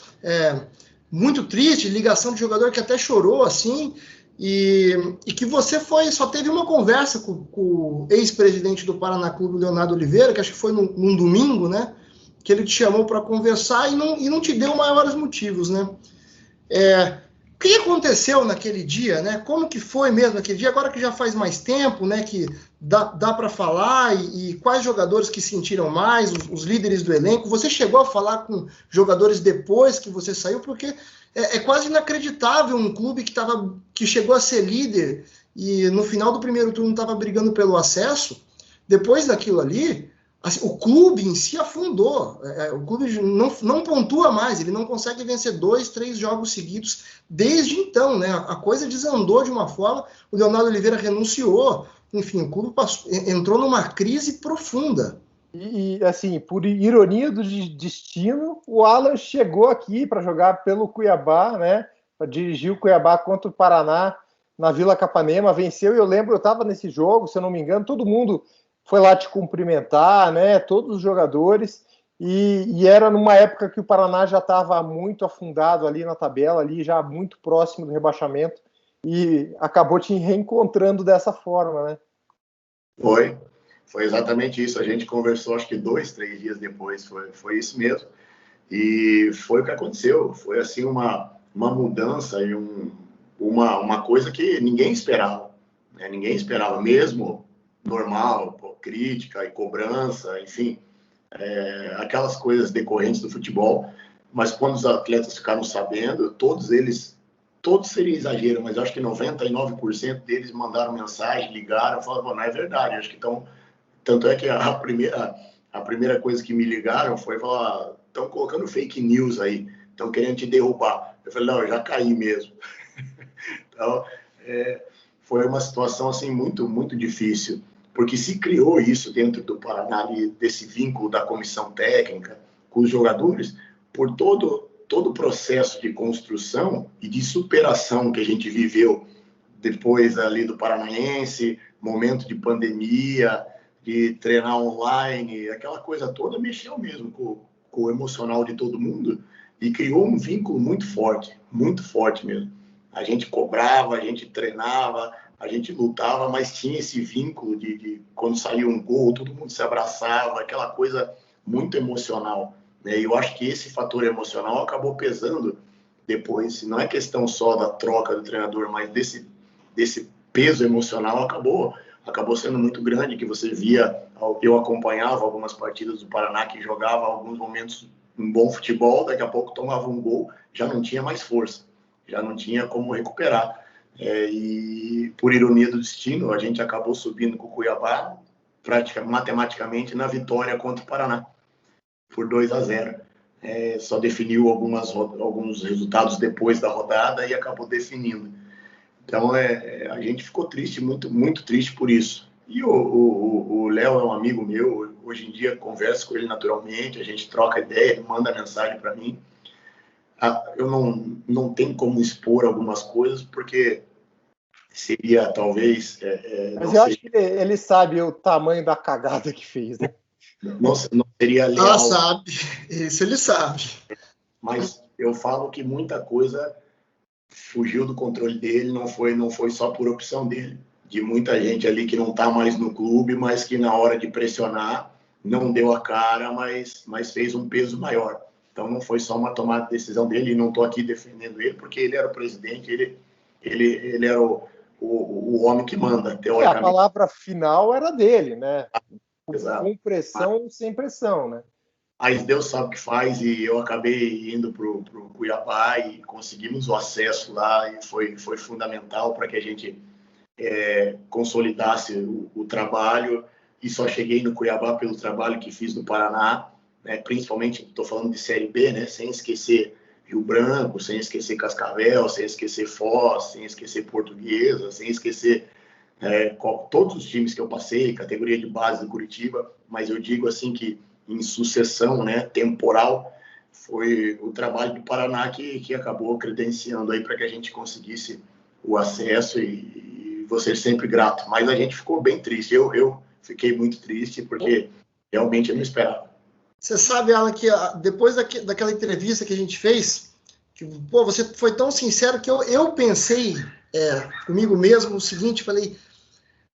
muito triste, ligação de jogador que até chorou, assim, e que você só teve uma conversa com o ex-presidente do Paraná Clube, Leonardo Oliveira, que acho que foi num domingo, né, que ele te chamou para conversar e não te deu maiores motivos, né? que aconteceu naquele dia, né? Como que foi mesmo aquele dia? Agora que já faz mais tempo, né? Que dá para falar e quais jogadores que sentiram mais, os líderes do elenco. Você chegou a falar com jogadores depois que você saiu, porque é quase inacreditável um clube que chegou a ser líder e no final do primeiro turno estava brigando pelo acesso. Depois daquilo ali, assim, o clube em si afundou. O clube não pontua mais, ele não consegue vencer 2, 3 jogos seguidos desde então, né? A coisa desandou de uma forma, o Leonardo Oliveira renunciou, enfim, o clube entrou numa crise profunda. E, assim, por ironia do destino, o Alan chegou aqui para jogar pelo Cuiabá, né? Para dirigir o Cuiabá contra o Paraná na Vila Capanema, venceu, e eu lembro, eu estava nesse jogo, se eu não me engano, todo mundo foi lá te cumprimentar, né? Todos os jogadores, e era numa época que o Paraná já estava muito afundado ali na tabela, ali já muito próximo do rebaixamento, e acabou te reencontrando dessa forma, né? Foi exatamente isso. A gente conversou, acho que 2, 3 dias depois, foi isso mesmo. E foi o que aconteceu. Foi assim uma mudança e uma coisa que ninguém esperava, né? Ninguém esperava, mesmo normal, crítica e cobrança, enfim, aquelas coisas decorrentes do futebol. Mas quando os atletas ficaram sabendo, todos seria exagero, mas acho que 99% deles mandaram mensagem, ligaram, falaram, não é verdade, acho que estão... Tanto é que a primeira coisa que me ligaram foi falar, estão colocando fake news aí, estão querendo te derrubar. Eu falei, não, eu já caí mesmo. Então, foi uma situação assim muito, muito difícil, porque se criou isso dentro do Paraná, desse vínculo da comissão técnica com os jogadores, por todo o processo de construção e de superação que a gente viveu depois ali do Paranaense, momento de pandemia, de treinar online, aquela coisa toda mexeu mesmo com o emocional de todo mundo e criou um vínculo muito forte mesmo. A gente cobrava, a gente treinava, a gente lutava, mas tinha esse vínculo de quando saiu um gol, todo mundo se abraçava, aquela coisa muito emocional, né? E eu acho que esse fator emocional acabou pesando depois. Não é questão só da troca do treinador, mas desse peso emocional acabou sendo muito grande, que você via, eu acompanhava algumas partidas do Paraná que jogava alguns momentos um bom futebol, daqui a pouco tomava um gol, já não tinha mais força, já não tinha como recuperar. E por ironia do destino, a gente acabou subindo com o Cuiabá, matematicamente, na vitória contra o Paraná, por 2-0. Só definiu alguns resultados depois da rodada e acabou definindo. Então, a gente ficou triste, muito, muito triste por isso. E o Léo é um amigo meu, hoje em dia converso com ele naturalmente, a gente troca ideia, ele manda mensagem para mim. Eu não tenho como expor algumas coisas, porque seria, talvez... Mas eu acho que ele sabe o tamanho da cagada que fez, né? Não seria legal. Ela sabe, isso ele sabe. Mas eu falo que muita coisa fugiu do controle dele, não foi só por opção dele, de muita gente ali que não está mais no clube, mas que na hora de pressionar não deu a cara, mas fez um peso maior. Então não foi só uma tomada de decisão dele, e não estou aqui defendendo ele, porque ele era o presidente, ele era o homem que manda, teoricamente. A palavra final era dele, né? Exato. Com pressão ou sem pressão, né? Mas Deus sabe o que faz, e eu acabei indo para o Cuiabá e conseguimos o acesso lá, e foi fundamental para que a gente consolidasse o trabalho. E só cheguei no Cuiabá pelo trabalho que fiz no Paraná, né? Principalmente, estou falando de Série B, né? Sem esquecer Rio Branco, sem esquecer Cascavel, sem esquecer Foz, sem esquecer Portuguesa, sem esquecer todos os times que eu passei, categoria de base do Curitiba. Mas eu digo assim que em sucessão, né, temporal, foi o trabalho do Paraná que acabou credenciando aí para que a gente conseguisse o acesso, e vou ser sempre grato. Mas a gente ficou bem triste, eu fiquei muito triste, porque realmente eu não esperava. Você sabe, Alan, que depois daquela entrevista que a gente fez, que, pô, você foi tão sincero que eu pensei comigo mesmo o seguinte, falei,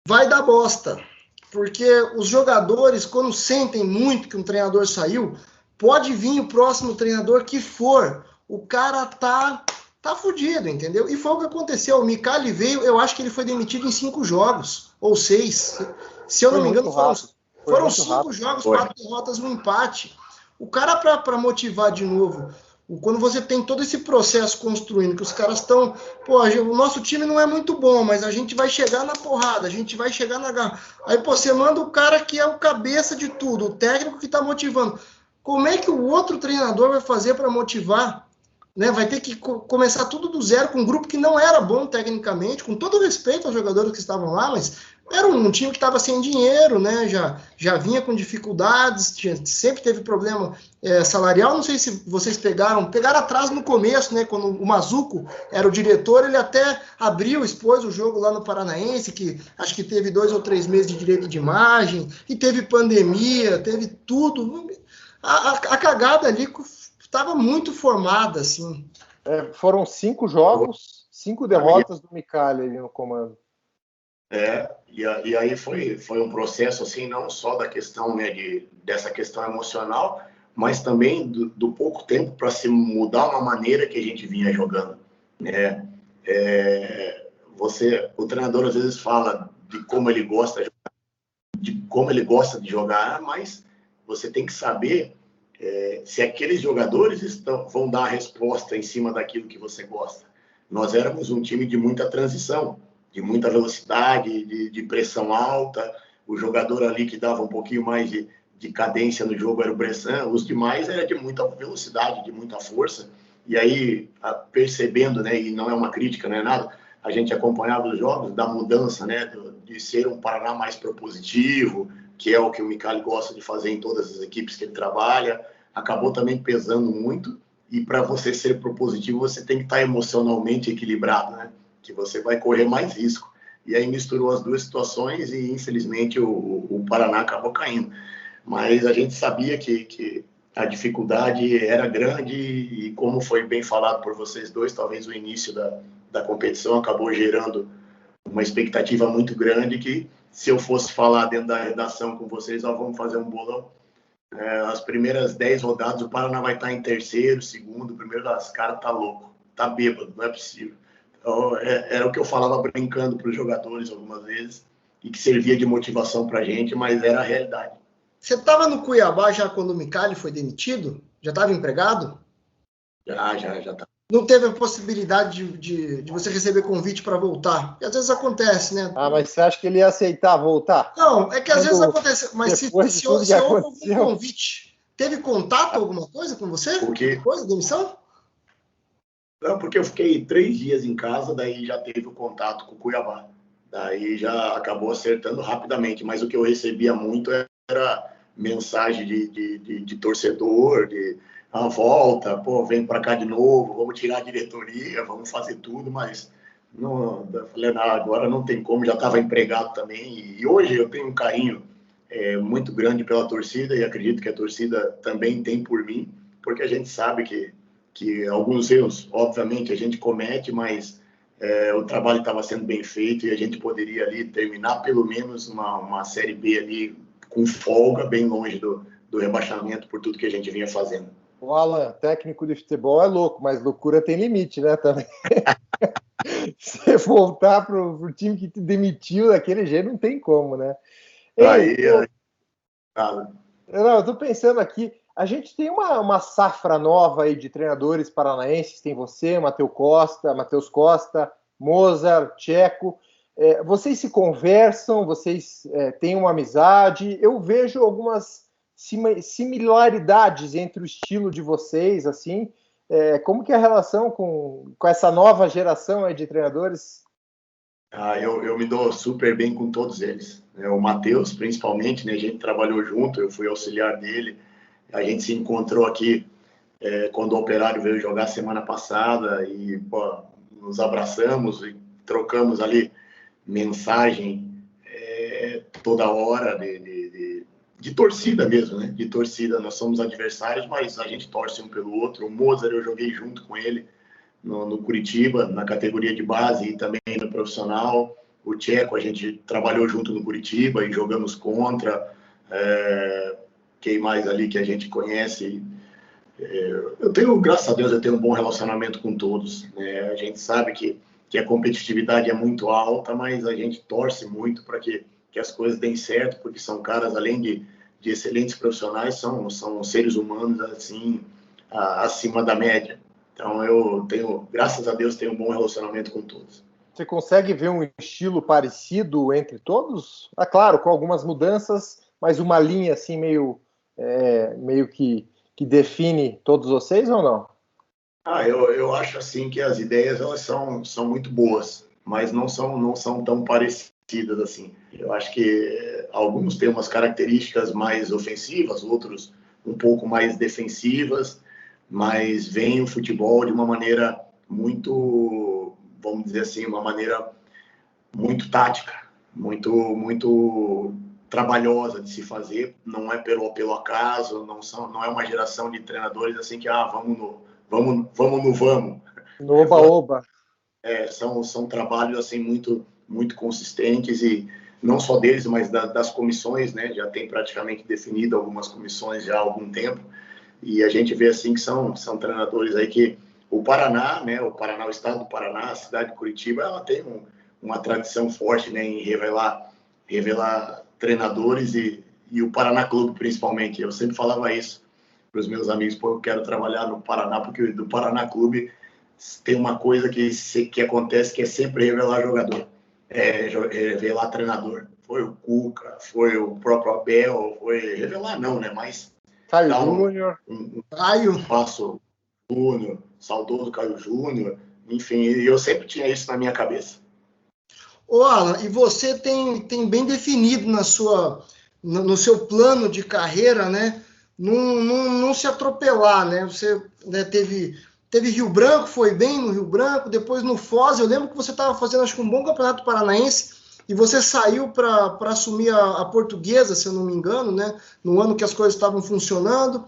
vai dar bosta. Porque os jogadores, quando sentem muito que um treinador saiu, pode vir o próximo treinador que for. O cara tá tá fudido, entendeu? E foi o que aconteceu. O Micali veio, eu acho que ele foi demitido em 5 jogos, ou 6. Se eu não me engano, foram 5 jogos, 4 derrotas, 1 empate. O cara, para motivar de novo, quando você tem todo esse processo construindo, que os caras estão, pô, o nosso time não é muito bom, mas a gente vai chegar na porrada, a gente vai chegar na garra. Aí, pô, você manda o cara que é o cabeça de tudo, o técnico que tá motivando. Como é que o outro treinador vai fazer para motivar? Né? Vai ter que começar tudo do zero com um grupo que não era bom tecnicamente, com todo respeito aos jogadores que estavam lá, mas era um time que estava sem dinheiro, né? Já vinha com dificuldades, sempre teve problema salarial. Não sei se vocês pegaram atraso no começo, né? Quando o Mazuco era o diretor, ele até abriu, expôs o jogo lá no Paranaense, que acho que teve 2 ou 3 meses de direito de imagem, e teve pandemia, teve tudo. A cagada ali estava muito formada, assim. Foram 5 jogos, 5 derrotas do Micali ali no comando. E aí foi um processo, assim, não só da questão, né, dessa questão emocional, mas também do pouco tempo para se mudar uma maneira que a gente vinha jogando, né? O treinador às vezes fala de como ele gosta de jogar, mas você tem que saber se aqueles jogadores vão dar a resposta em cima daquilo que você gosta. Nós éramos um time de muita transição, de muita velocidade, de pressão alta. O jogador ali que dava um pouquinho mais de cadência no jogo era o Bressan, os demais era de muita velocidade, de muita força. E aí, percebendo, né, e não é uma crítica, não é nada, a gente acompanhava os jogos da mudança, né, de ser um Paraná mais propositivo, que é o que o Micali gosta de fazer em todas as equipes que ele trabalha, acabou também pesando muito. E para você ser propositivo, você tem que estar emocionalmente equilibrado, né? Que você vai correr mais risco. E aí misturou as duas situações e, infelizmente, o Paraná acabou caindo. Mas a gente sabia que a dificuldade era grande e, como foi bem falado por vocês dois, talvez o início da competição acabou gerando uma expectativa muito grande que, se eu fosse falar dentro da redação com vocês, vamos fazer um bolão. As primeiras 10 rodadas, o Paraná vai estar em terceiro, segundo, primeiro das caras, tá louco, tá bêbado, não é possível. Então, era o que eu falava brincando para os jogadores algumas vezes e que servia de motivação para a gente, mas era a realidade. Você estava no Cuiabá já quando o Micali foi demitido? Já estava empregado? Já tá. Não teve a possibilidade de você receber convite para voltar? Porque às vezes acontece, né? Mas você acha que ele ia aceitar voltar? Não, é que às vezes acontece. Mas se houve algum convite, teve contato, alguma coisa com você? Por quê? Coisa, demissão? Não, porque eu fiquei 3 dias em casa, daí já teve o contato com o Cuiabá. Daí já acabou acertando rapidamente, mas o que eu recebia muito era mensagem de torcedor, de volta, pô, vem para cá de novo, vamos tirar a diretoria, vamos fazer tudo, mas não, eu falei, não, agora não tem como, já estava empregado também, e hoje eu tenho um carinho muito grande pela torcida, e acredito que a torcida também tem por mim, porque a gente sabe que alguns erros, obviamente, a gente comete, mas o trabalho estava sendo bem feito e a gente poderia ali terminar pelo menos uma Série B ali com folga, bem longe do rebaixamento por tudo que a gente vinha fazendo. O Alan, técnico de futebol, é louco, mas loucura tem limite, né, também. Você voltar pro time que te demitiu daquele jeito, não tem como, né? Não, eu tô pensando aqui, a gente tem uma safra nova aí de treinadores paranaenses, tem você, Matheus Costa, Mozart, Tcheco. Vocês se conversam, vocês têm uma amizade. Eu vejo algumas similaridades entre o estilo de vocês, assim. Como que é a relação com essa nova geração aí de treinadores? Eu me dou super bem com todos eles. O Matheus, principalmente, né? A gente trabalhou junto, eu fui auxiliar dele. A gente se encontrou aqui quando o Operário veio jogar semana passada e nos abraçamos e trocamos ali mensagem toda hora de torcida mesmo, né? De torcida, nós somos adversários, mas a gente torce um pelo outro. O Mozart eu joguei junto com ele no Curitiba, na categoria de base e também no profissional. O Tcheco a gente trabalhou junto no Curitiba e jogamos contra. Quem mais ali que a gente conhece? Eu tenho, graças a Deus, eu tenho um bom relacionamento com todos, né? A gente sabe que a competitividade é muito alta, mas a gente torce muito para que as coisas deem certo, porque são caras, além de excelentes profissionais, são seres humanos, assim, acima da média. Então, eu tenho, graças a Deus, tenho um bom relacionamento com todos. Você consegue ver um estilo parecido entre todos? Ah, claro, com algumas mudanças, mas uma linha assim meio que define todos vocês ou não? Eu acho assim que as ideias elas são muito boas, mas não são tão parecidas assim. Eu acho que alguns têm umas características mais ofensivas, outros um pouco mais defensivas, mas vem o futebol de uma maneira muito, vamos dizer assim, uma maneira muito tática, muito trabalhosa de se fazer. Não é pelo acaso, não é uma geração de treinadores assim que vamos. No oba-oba. São trabalhos assim muito consistentes, e não só deles, mas das comissões, né? Já tem praticamente definido algumas comissões já há algum tempo, e a gente vê assim que são treinadores aí que o Paraná, né? O estado do Paraná, a cidade de Curitiba, ela tem uma tradição forte, né? Em revelar treinadores, e o Paraná Clube principalmente. Eu sempre falava isso para os meus amigos: pô, eu quero trabalhar no Paraná, porque do Paraná Clube tem uma coisa que acontece, que é sempre revelar jogador, revelar treinador. Foi o Cuca, foi o próprio Abel, foi revelar não, né? Mas Caio dá Júnior. Um passo Júnior, saudoso Caio Júnior, enfim, eu sempre tinha isso na minha cabeça. Ô, Alan, e você tem bem definido no seu plano de carreira, né? Não se atropelar, né? Você, né, teve Rio Branco, foi bem no Rio Branco, depois no Foz. Eu lembro que você estava fazendo, acho que um bom campeonato paranaense, e você saiu para assumir a Portuguesa, se eu não me engano, né? No ano que as coisas estavam funcionando.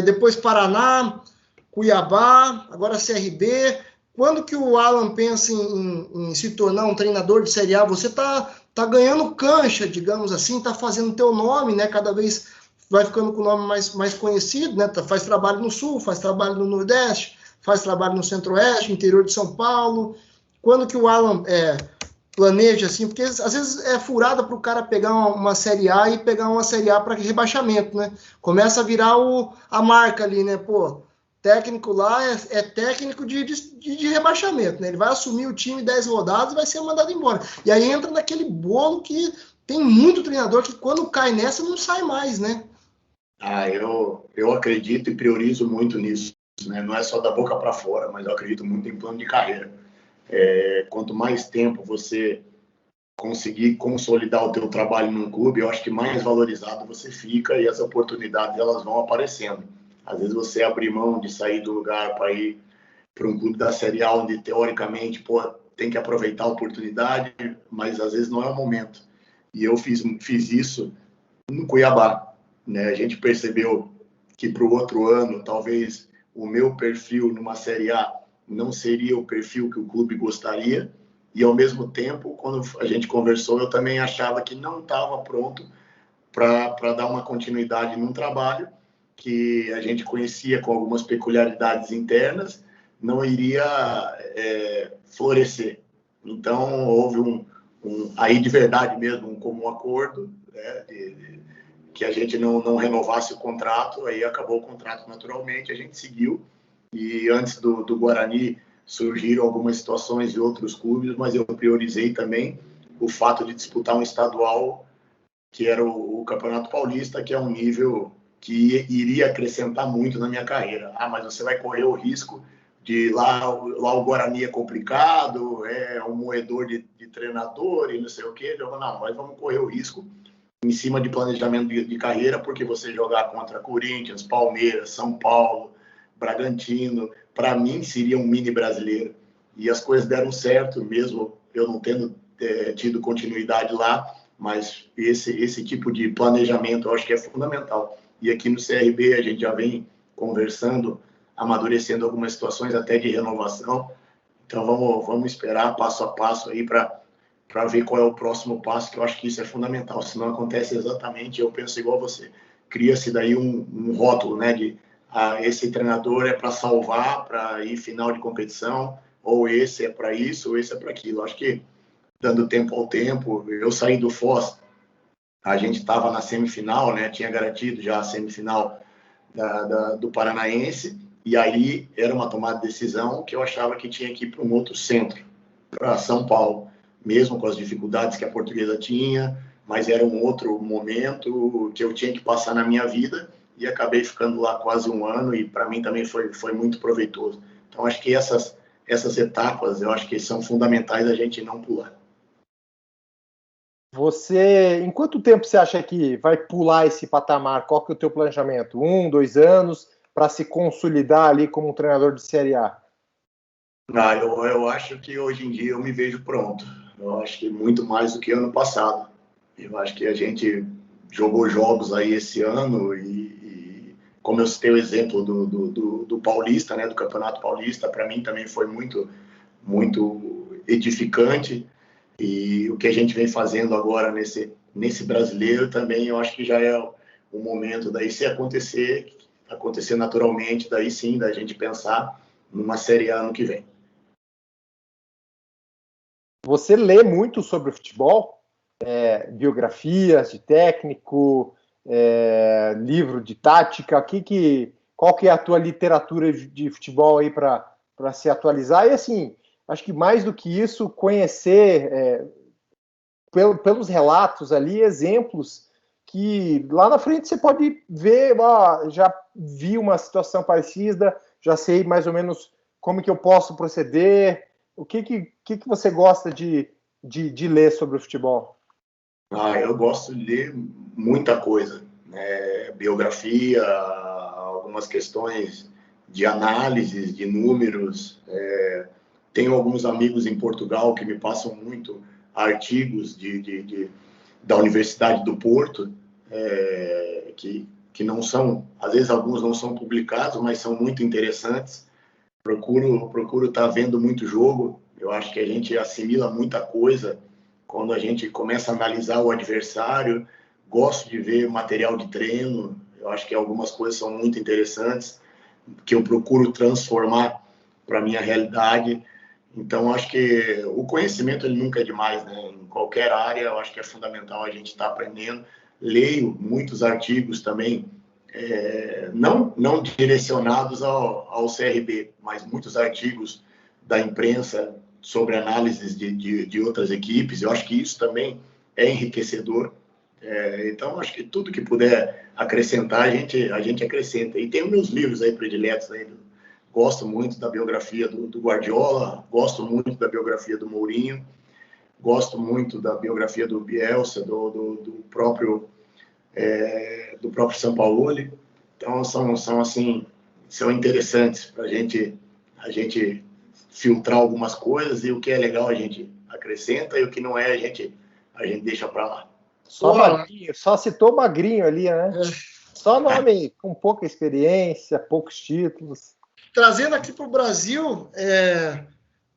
Depois Paraná, Cuiabá, agora CRB. Quando que o Alan pensa em se tornar um treinador de Série A? Você tá ganhando cancha, digamos assim, tá fazendo teu nome, né? Cada vez vai ficando com o nome mais conhecido, né? Faz trabalho no Sul, faz trabalho no Nordeste, faz trabalho no Centro-Oeste, interior de São Paulo. Quando que o Alan planeja, assim? Porque às vezes é furada para o cara pegar uma Série A e pegar uma Série A para rebaixamento, né? Começa a virar a marca ali, né? Pô, técnico lá é técnico de rebaixamento, né? Ele vai assumir o time 10 rodadas e vai ser mandado embora. E aí entra naquele bolo que tem muito treinador que quando cai nessa não sai mais, né? Eu acredito e priorizo muito nisso, né? Não é só da boca para fora, mas eu acredito muito em plano de carreira. Quanto mais tempo você conseguir consolidar o teu trabalho num clube, eu acho que mais valorizado você fica, e as oportunidades elas vão aparecendo. Às vezes você abrir mão de sair do lugar para ir para um clube da Série A, onde teoricamente tem que aproveitar a oportunidade, mas às vezes não é o momento. E eu fiz isso no Cuiabá, né? A gente percebeu que para o outro ano, talvez o meu perfil numa Série A não seria o perfil que o clube gostaria, e ao mesmo tempo, quando a gente conversou, eu também achava que não estava pronto para dar uma continuidade num trabalho que a gente conhecia com algumas peculiaridades internas, não iria florescer. Então, houve aí de verdade mesmo, um comum acordo, né, que a gente não renovasse o contrato. Aí acabou o contrato naturalmente, a gente seguiu, e antes do Guarani surgiram algumas situações de outros clubes, mas eu priorizei também o fato de disputar um estadual, que era o Campeonato Paulista, que é um nível que iria acrescentar muito na minha carreira. Mas você vai correr o risco de lá o Guarani é complicado, é um moedor de treinador e não sei o quê. Não, mas vamos correr o risco em cima de planejamento de carreira, porque você jogar contra Corinthians, Palmeiras, São Paulo, Bragantino, para mim seria um mini brasileiro. E as coisas deram certo, mesmo eu não tendo tido continuidade lá, mas esse tipo de planejamento eu acho que é fundamental. E aqui no CRB a gente já vem conversando, amadurecendo algumas situações até de renovação. Então vamos esperar passo a passo aí para ver qual é o próximo passo, que eu acho que isso é fundamental. Se não acontece exatamente, eu penso igual você. Cria-se daí um rótulo, né, esse treinador é para salvar, para ir final de competição, ou esse é para isso, ou esse é para aquilo. Acho que, dando tempo ao tempo, eu saí do Foz, a gente estava na semifinal, né? Tinha garantido já a semifinal do Paranaense, e aí era uma tomada de decisão que eu achava que tinha que ir para um outro centro, para São Paulo, mesmo com as dificuldades que a Portuguesa tinha, mas era um outro momento que eu tinha que passar na minha vida, e acabei ficando lá quase um ano, e para mim também foi muito proveitoso. Então, acho que essas etapas, eu acho que são fundamentais a gente não pular. Você, em quanto tempo você acha que vai pular esse patamar? Qual que é o teu planejamento? 1, 2 anos para se consolidar ali como um treinador de Série A? Eu acho que hoje em dia eu me vejo pronto. Eu acho que muito mais do que ano passado. Eu acho que a gente jogou jogos aí esse ano e como eu citei o exemplo do Paulista, né, do Campeonato Paulista, para mim também foi muito, muito edificante. E o que a gente vem fazendo agora nesse brasileiro também, eu acho que já é o momento daí, se acontecer naturalmente, daí sim, da gente pensar numa Série A ano que vem. Você lê muito sobre o futebol? Biografias de técnico, livro de tática? Qual que é a tua literatura de futebol aí para se atualizar? E assim, acho que mais do que isso, conhecer pelos relatos ali, exemplos que lá na frente você pode ver, já vi uma situação parecida, já sei mais ou menos como que eu posso proceder. O que você gosta de ler sobre o futebol? Eu gosto de ler muita coisa, né? Biografia, algumas questões de análises, de números. Tenho alguns amigos em Portugal que me passam muito artigos da Universidade do Porto, que não são, às vezes alguns não são publicados, mas são muito interessantes. Procuro estar vendo muito jogo. Eu acho que a gente assimila muita coisa quando a gente começa a analisar o adversário. Gosto de ver material de treino. Eu acho que algumas coisas são muito interessantes, que eu procuro transformar para a minha realidade. Então, acho que o conhecimento ele nunca é demais, né? Em qualquer área, eu acho que é fundamental a gente estar aprendendo. Leio muitos artigos também, não direcionados ao CRB, mas muitos artigos da imprensa sobre análises de outras equipes. Eu acho que isso também é enriquecedor. Então, acho que tudo que puder acrescentar, a gente acrescenta. E tem os meus livros aí prediletos. Aí, gosto muito da biografia do Guardiola, gosto muito da biografia do Mourinho, gosto muito da biografia do Bielsa, do próprio Sampaoli. Então, são interessantes para a gente filtrar algumas coisas, e o que é legal a gente acrescenta, e o que não é a gente deixa para lá. Só citou Magrinho ali, né? Só nome com pouca experiência, poucos títulos. Trazendo aqui para o Brasil,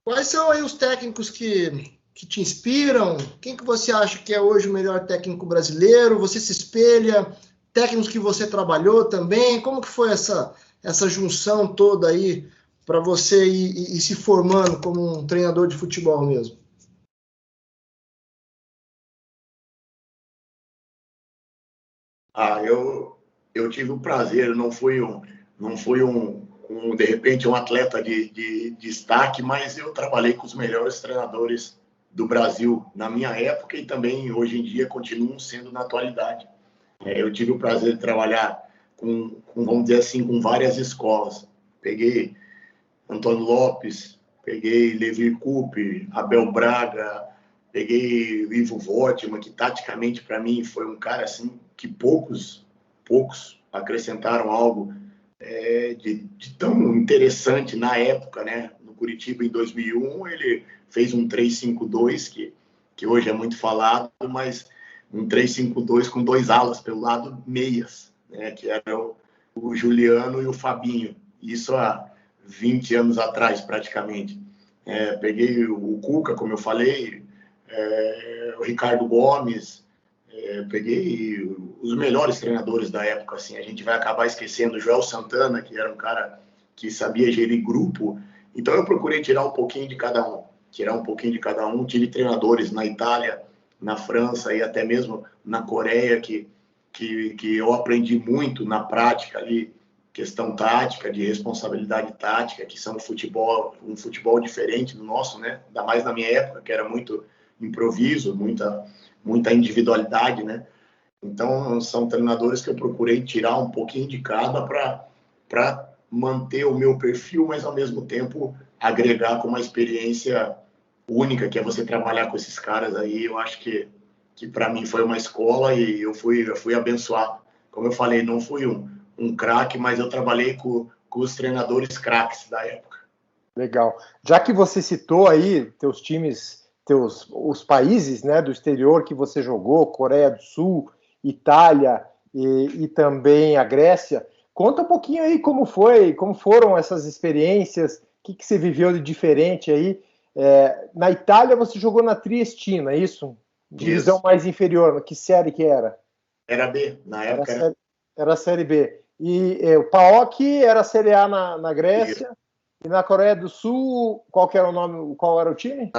quais são aí os técnicos que te inspiram? Quem que você acha que é hoje o melhor técnico brasileiro? Você se espelha? Técnicos que você trabalhou também? Como que foi essa junção toda aí para você ir se formando como um treinador de futebol mesmo? Eu tive o prazer, não fui de repente um atleta de destaque, mas eu trabalhei com os melhores treinadores do Brasil na minha época e também hoje em dia continuam sendo na atualidade. Eu tive o prazer de trabalhar vamos dizer assim, com várias escolas. Peguei Antônio Lopes, peguei Levi Coupe, Abel Braga, peguei Ivo Voigtmann, que taticamente para mim foi um cara assim que poucos acrescentaram algo de tão interessante na época, né? No Curitiba, em 2001, ele fez um 3-5-2, que hoje é muito falado, mas um 3-5-2 com 2 alas pelo lado, meias, né? Que era o Juliano e o Fabinho. Isso há 20 anos atrás, praticamente. Peguei o Cuca, como eu falei, o Ricardo Gomes, Eu peguei os melhores treinadores da época, assim. A gente vai acabar esquecendo o Joel Santana, que era um cara que sabia gerir grupo. Então eu procurei tirar um pouquinho de cada um. Tive treinadores na Itália, na França e até mesmo na Coreia que eu aprendi muito na prática ali, questão tática, de responsabilidade tática, que são um futebol diferente do nosso, né? Ainda mais na minha época, que era muito improviso, muita individualidade, né? Então, são treinadores que eu procurei tirar um pouquinho de cada para manter o meu perfil, mas ao mesmo tempo agregar com uma experiência única, que é você trabalhar com esses caras aí. Eu acho que para mim foi uma escola e eu fui abençoado. Como eu falei, não fui um craque, mas eu trabalhei com os treinadores craques da época. Legal. Já que você citou aí teus times, os países, né, do exterior que você jogou, Coreia do Sul, Itália e também a Grécia, conta um pouquinho aí como foram essas experiências, o que você viveu de diferente aí. Na Itália você jogou na Triestina, é isso? Divisão Isso. mais inferior, que série que era? Era B, na época era a série B. E o PAOK era a série A na Grécia. Isso. E na Coreia do Sul, qual era o nome, qual era o time?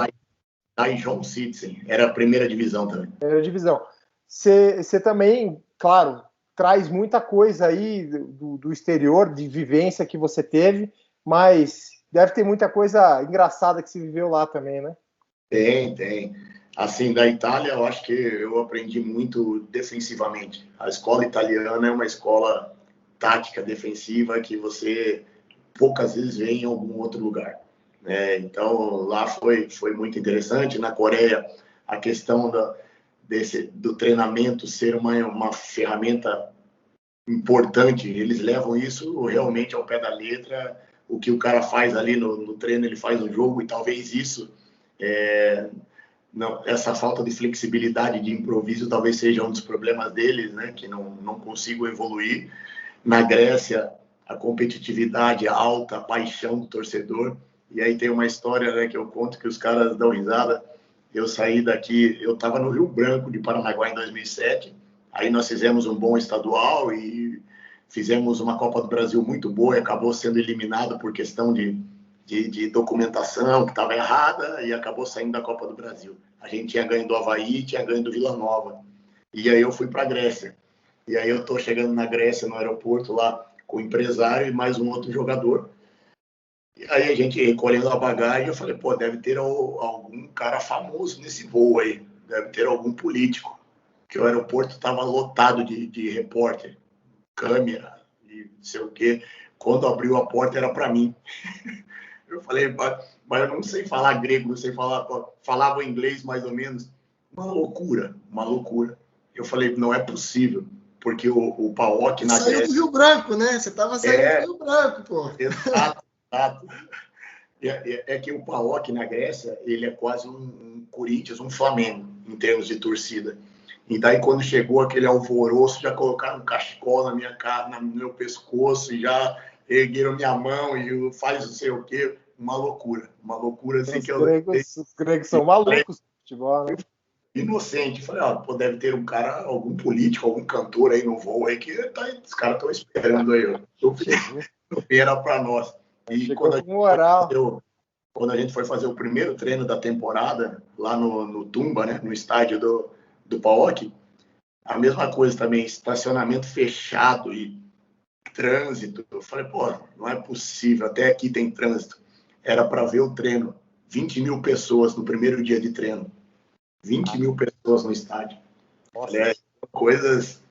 Daejeon Citizen, era a primeira divisão também. Primeira divisão. Você também, claro, traz muita coisa aí do exterior, de vivência que você teve, mas deve ter muita coisa engraçada que se viveu lá também, né? Tem. Assim, da Itália, eu acho que eu aprendi muito defensivamente. A escola italiana é uma escola tática defensiva que você poucas vezes vê em algum outro lugar. Então, lá foi muito interessante. Na Coreia, a questão do treinamento ser uma ferramenta importante, eles levam isso realmente ao pé da letra. O que o cara faz ali no treino, ele faz no jogo, e talvez isso... Não, essa falta de flexibilidade, de improviso, talvez seja um dos problemas deles, né? Que não consigo evoluir. Na Grécia, a competitividade alta, a paixão do torcedor. E aí tem uma história, né, que eu conto que os caras dão risada. Eu saí daqui, eu estava no Rio Branco de Paranaguá em 2007. Aí nós fizemos um bom estadual e fizemos uma Copa do Brasil muito boa e acabou sendo eliminado por questão de documentação que estava errada e acabou saindo da Copa do Brasil. A gente tinha ganho do Avaí, tinha ganho do Vila Nova. E aí eu fui para a Grécia. E aí eu estou chegando na Grécia, no aeroporto, lá com o empresário e mais um outro jogador. E aí a gente recolhendo a bagagem, eu falei, pô, deve ter algum cara famoso nesse voo aí. Deve ter algum político. Porque o aeroporto estava lotado de repórter, câmera e não sei o quê. Quando abriu a porta era para mim. Eu falei, mas eu não sei falar grego, não sei falava inglês mais ou menos. Uma loucura. Eu falei, não é possível, porque o PAOK na Grécia... Saiu do Rio Branco, né? Você estava saindo do Rio Branco, pô. Exato. É que o PAOK na Grécia, ele é quase um Corinthians, um Flamengo, em termos de torcida. E daí, quando chegou aquele alvoroço, já colocaram um cachecol na minha cara, no meu pescoço, e já ergueram minha mão e faz não sei o quê. Uma loucura assim. Os gregos são malucos no futebol, né? Inocente. Falei, pô, deve ter um cara, algum político, algum cantor aí no voo aí que os caras estão esperando aí. Era para nós. E quando a gente foi fazer o primeiro treino da temporada, lá no Tumba, né, no estádio do PAOK, a mesma coisa também, estacionamento fechado e trânsito. Eu falei, pô, não é possível, até aqui tem trânsito. Era para ver o treino. 20 mil pessoas no primeiro dia de treino. 20 mil pessoas no estádio. Olha, coisas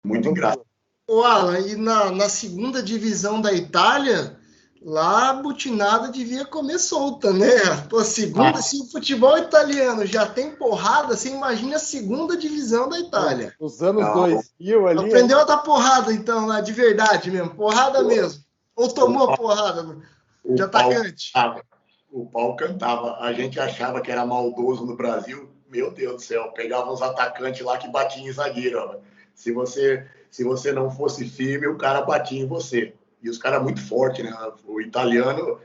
muito engraçadas. Ô, Alan, e na segunda divisão da Itália, lá a butinada devia comer solta, né? Pô, se o futebol italiano já tem porrada, você imagina a segunda divisão da Itália. Os anos 2000 ali... Aprendeu a dar porrada, então, lá, de verdade mesmo, porrada mesmo. Ou tomou a porrada de atacante? O pau cantava. A gente achava que era maldoso no Brasil. Meu Deus do céu, pegava uns atacantes lá que batiam em zagueiro. Ó. Se você não fosse firme, o cara batia em você. E os caras muito fortes, né? O italiano,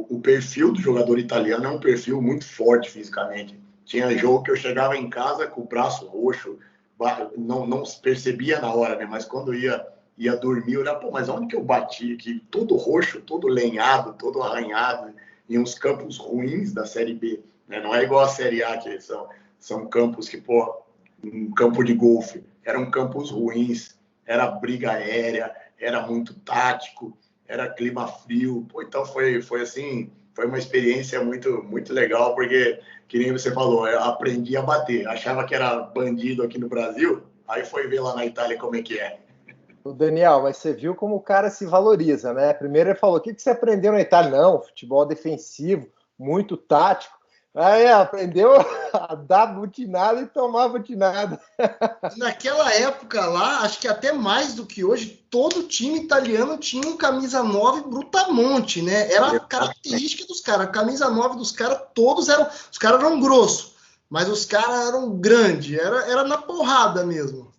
o perfil do jogador italiano é um perfil muito forte fisicamente. Tinha jogo que eu chegava em casa com o braço roxo, não percebia na hora, né? Mas quando ia dormir, eu olhava, pô, mas onde que eu bati aqui? Todo roxo, todo lenhado, todo arranhado, em uns campos ruins da Série B, né? Não é igual a Série A, que são campos que, pô, um campo de golfe, eram campos ruins, era briga aérea, era muito tático, era clima frio, pô, então foi assim, foi uma experiência muito, muito legal, porque, que nem você falou, eu aprendi a bater, achava que era bandido aqui no Brasil, aí foi ver lá na Itália como é que é. O Daniel, mas você viu como o cara se valoriza, né? Primeiro ele falou, o que você aprendeu na Itália? Não, futebol defensivo, muito tático. Aí aprendeu a dar butinada e tomar butinada. Naquela época lá, acho que até mais do que hoje, todo time italiano tinha um camisa 9 brutamonte, né? Era a característica dos caras. A camisa 9 dos caras, todos eram... Os caras eram grossos, mas os caras eram grandes. Era na porrada mesmo.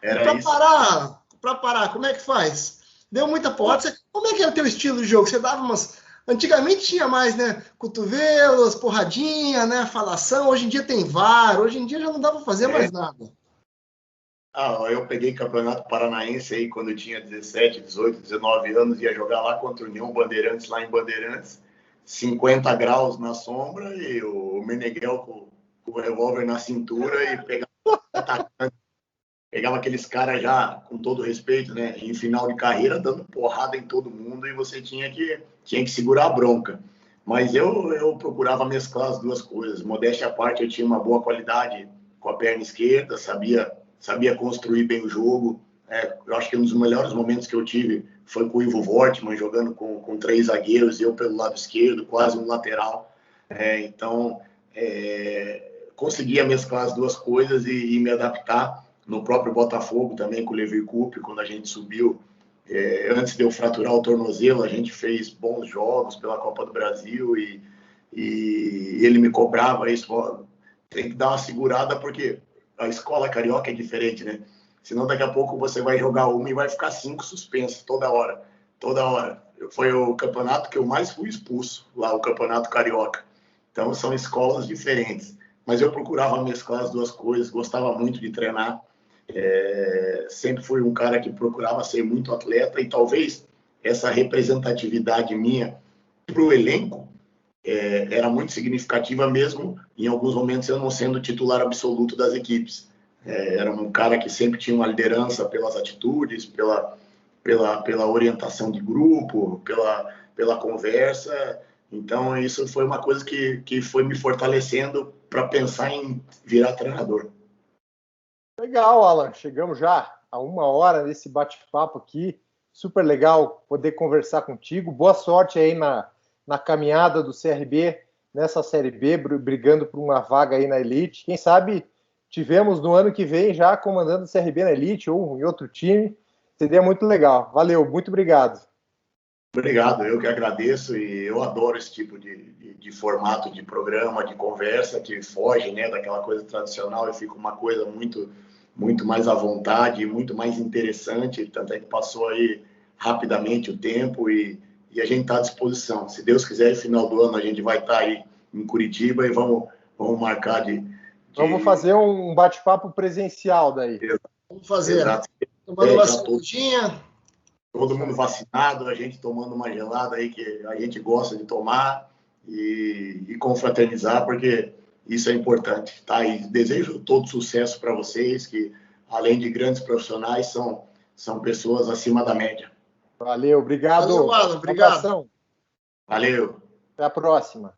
Era Pra isso. parar, como é que faz? Deu muita porrada. Como é que era o teu estilo de jogo? Você dava umas... Antigamente tinha mais, né? Cotovelos, porradinha, né? Falação. Hoje em dia tem VAR. Hoje em dia já não dá pra fazer mais nada. Eu peguei Campeonato Paranaense aí quando eu tinha 17, 18, 19 anos, ia jogar lá contra o União Bandeirantes, lá em Bandeirantes, 50 graus na sombra e o Meneghel com o revólver na cintura e pegava aqueles caras já, com todo respeito, né, em final de carreira, dando porrada em todo mundo e você tinha que segurar a bronca. Mas eu procurava mesclar as duas coisas. Modéstia à parte, eu tinha uma boa qualidade com a perna esquerda, sabia construir bem o jogo. Eu acho que um dos melhores momentos que eu tive foi com o Ivo Wortmann, jogando com 3 zagueiros, eu pelo lado esquerdo, quase um lateral. Então, conseguia mesclar as duas coisas e me adaptar. No próprio Botafogo também, com o Lever Cup, quando a gente subiu, antes de eu fraturar o tornozelo, a gente fez bons jogos pela Copa do Brasil e ele me cobrava isso, tem que dar uma segurada porque a escola carioca é diferente, né? Senão daqui a pouco você vai jogar uma e vai ficar 5 suspensos toda hora. Toda hora. Foi o campeonato que eu mais fui expulso, lá o campeonato carioca. Então são escolas diferentes. Mas eu procurava mesclar as duas coisas, gostava muito de treinar. Sempre fui um cara que procurava ser muito atleta e talvez essa representatividade minha para o elenco era muito significativa mesmo em alguns momentos eu não sendo titular absoluto das equipes. Era um cara que sempre tinha uma liderança pelas atitudes, pela orientação de grupo, pela conversa. Então isso foi uma coisa que foi me fortalecendo para pensar em virar treinador. Legal, Alan. Chegamos já a 1 hora desse bate-papo aqui. Super legal poder conversar contigo. Boa sorte aí na caminhada do CRB nessa Série B, brigando por uma vaga aí na Elite. Quem sabe tivemos no ano que vem já comandando o CRB na Elite ou em outro time. Seria muito legal. Valeu, muito obrigado. Obrigado, eu que agradeço e eu adoro esse tipo de formato de programa, de conversa que foge, né, daquela coisa tradicional e fica uma coisa muito, muito mais à vontade, muito mais interessante, tanto é que passou aí rapidamente o tempo e a gente está à disposição. Se Deus quiser, final do ano a gente vai estar aí em Curitiba e vamos marcar Vamos fazer um bate-papo presencial daí. Vamos fazer. Exato. Tomando uma cervejinha. Todo mundo vacinado, a gente tomando uma gelada aí que a gente gosta de tomar e confraternizar, porque isso é importante, tá? E desejo todo sucesso para vocês, que além de grandes profissionais, são pessoas acima da média. Valeu, obrigado. Valeu, Alan, obrigado. Valeu. Até a próxima.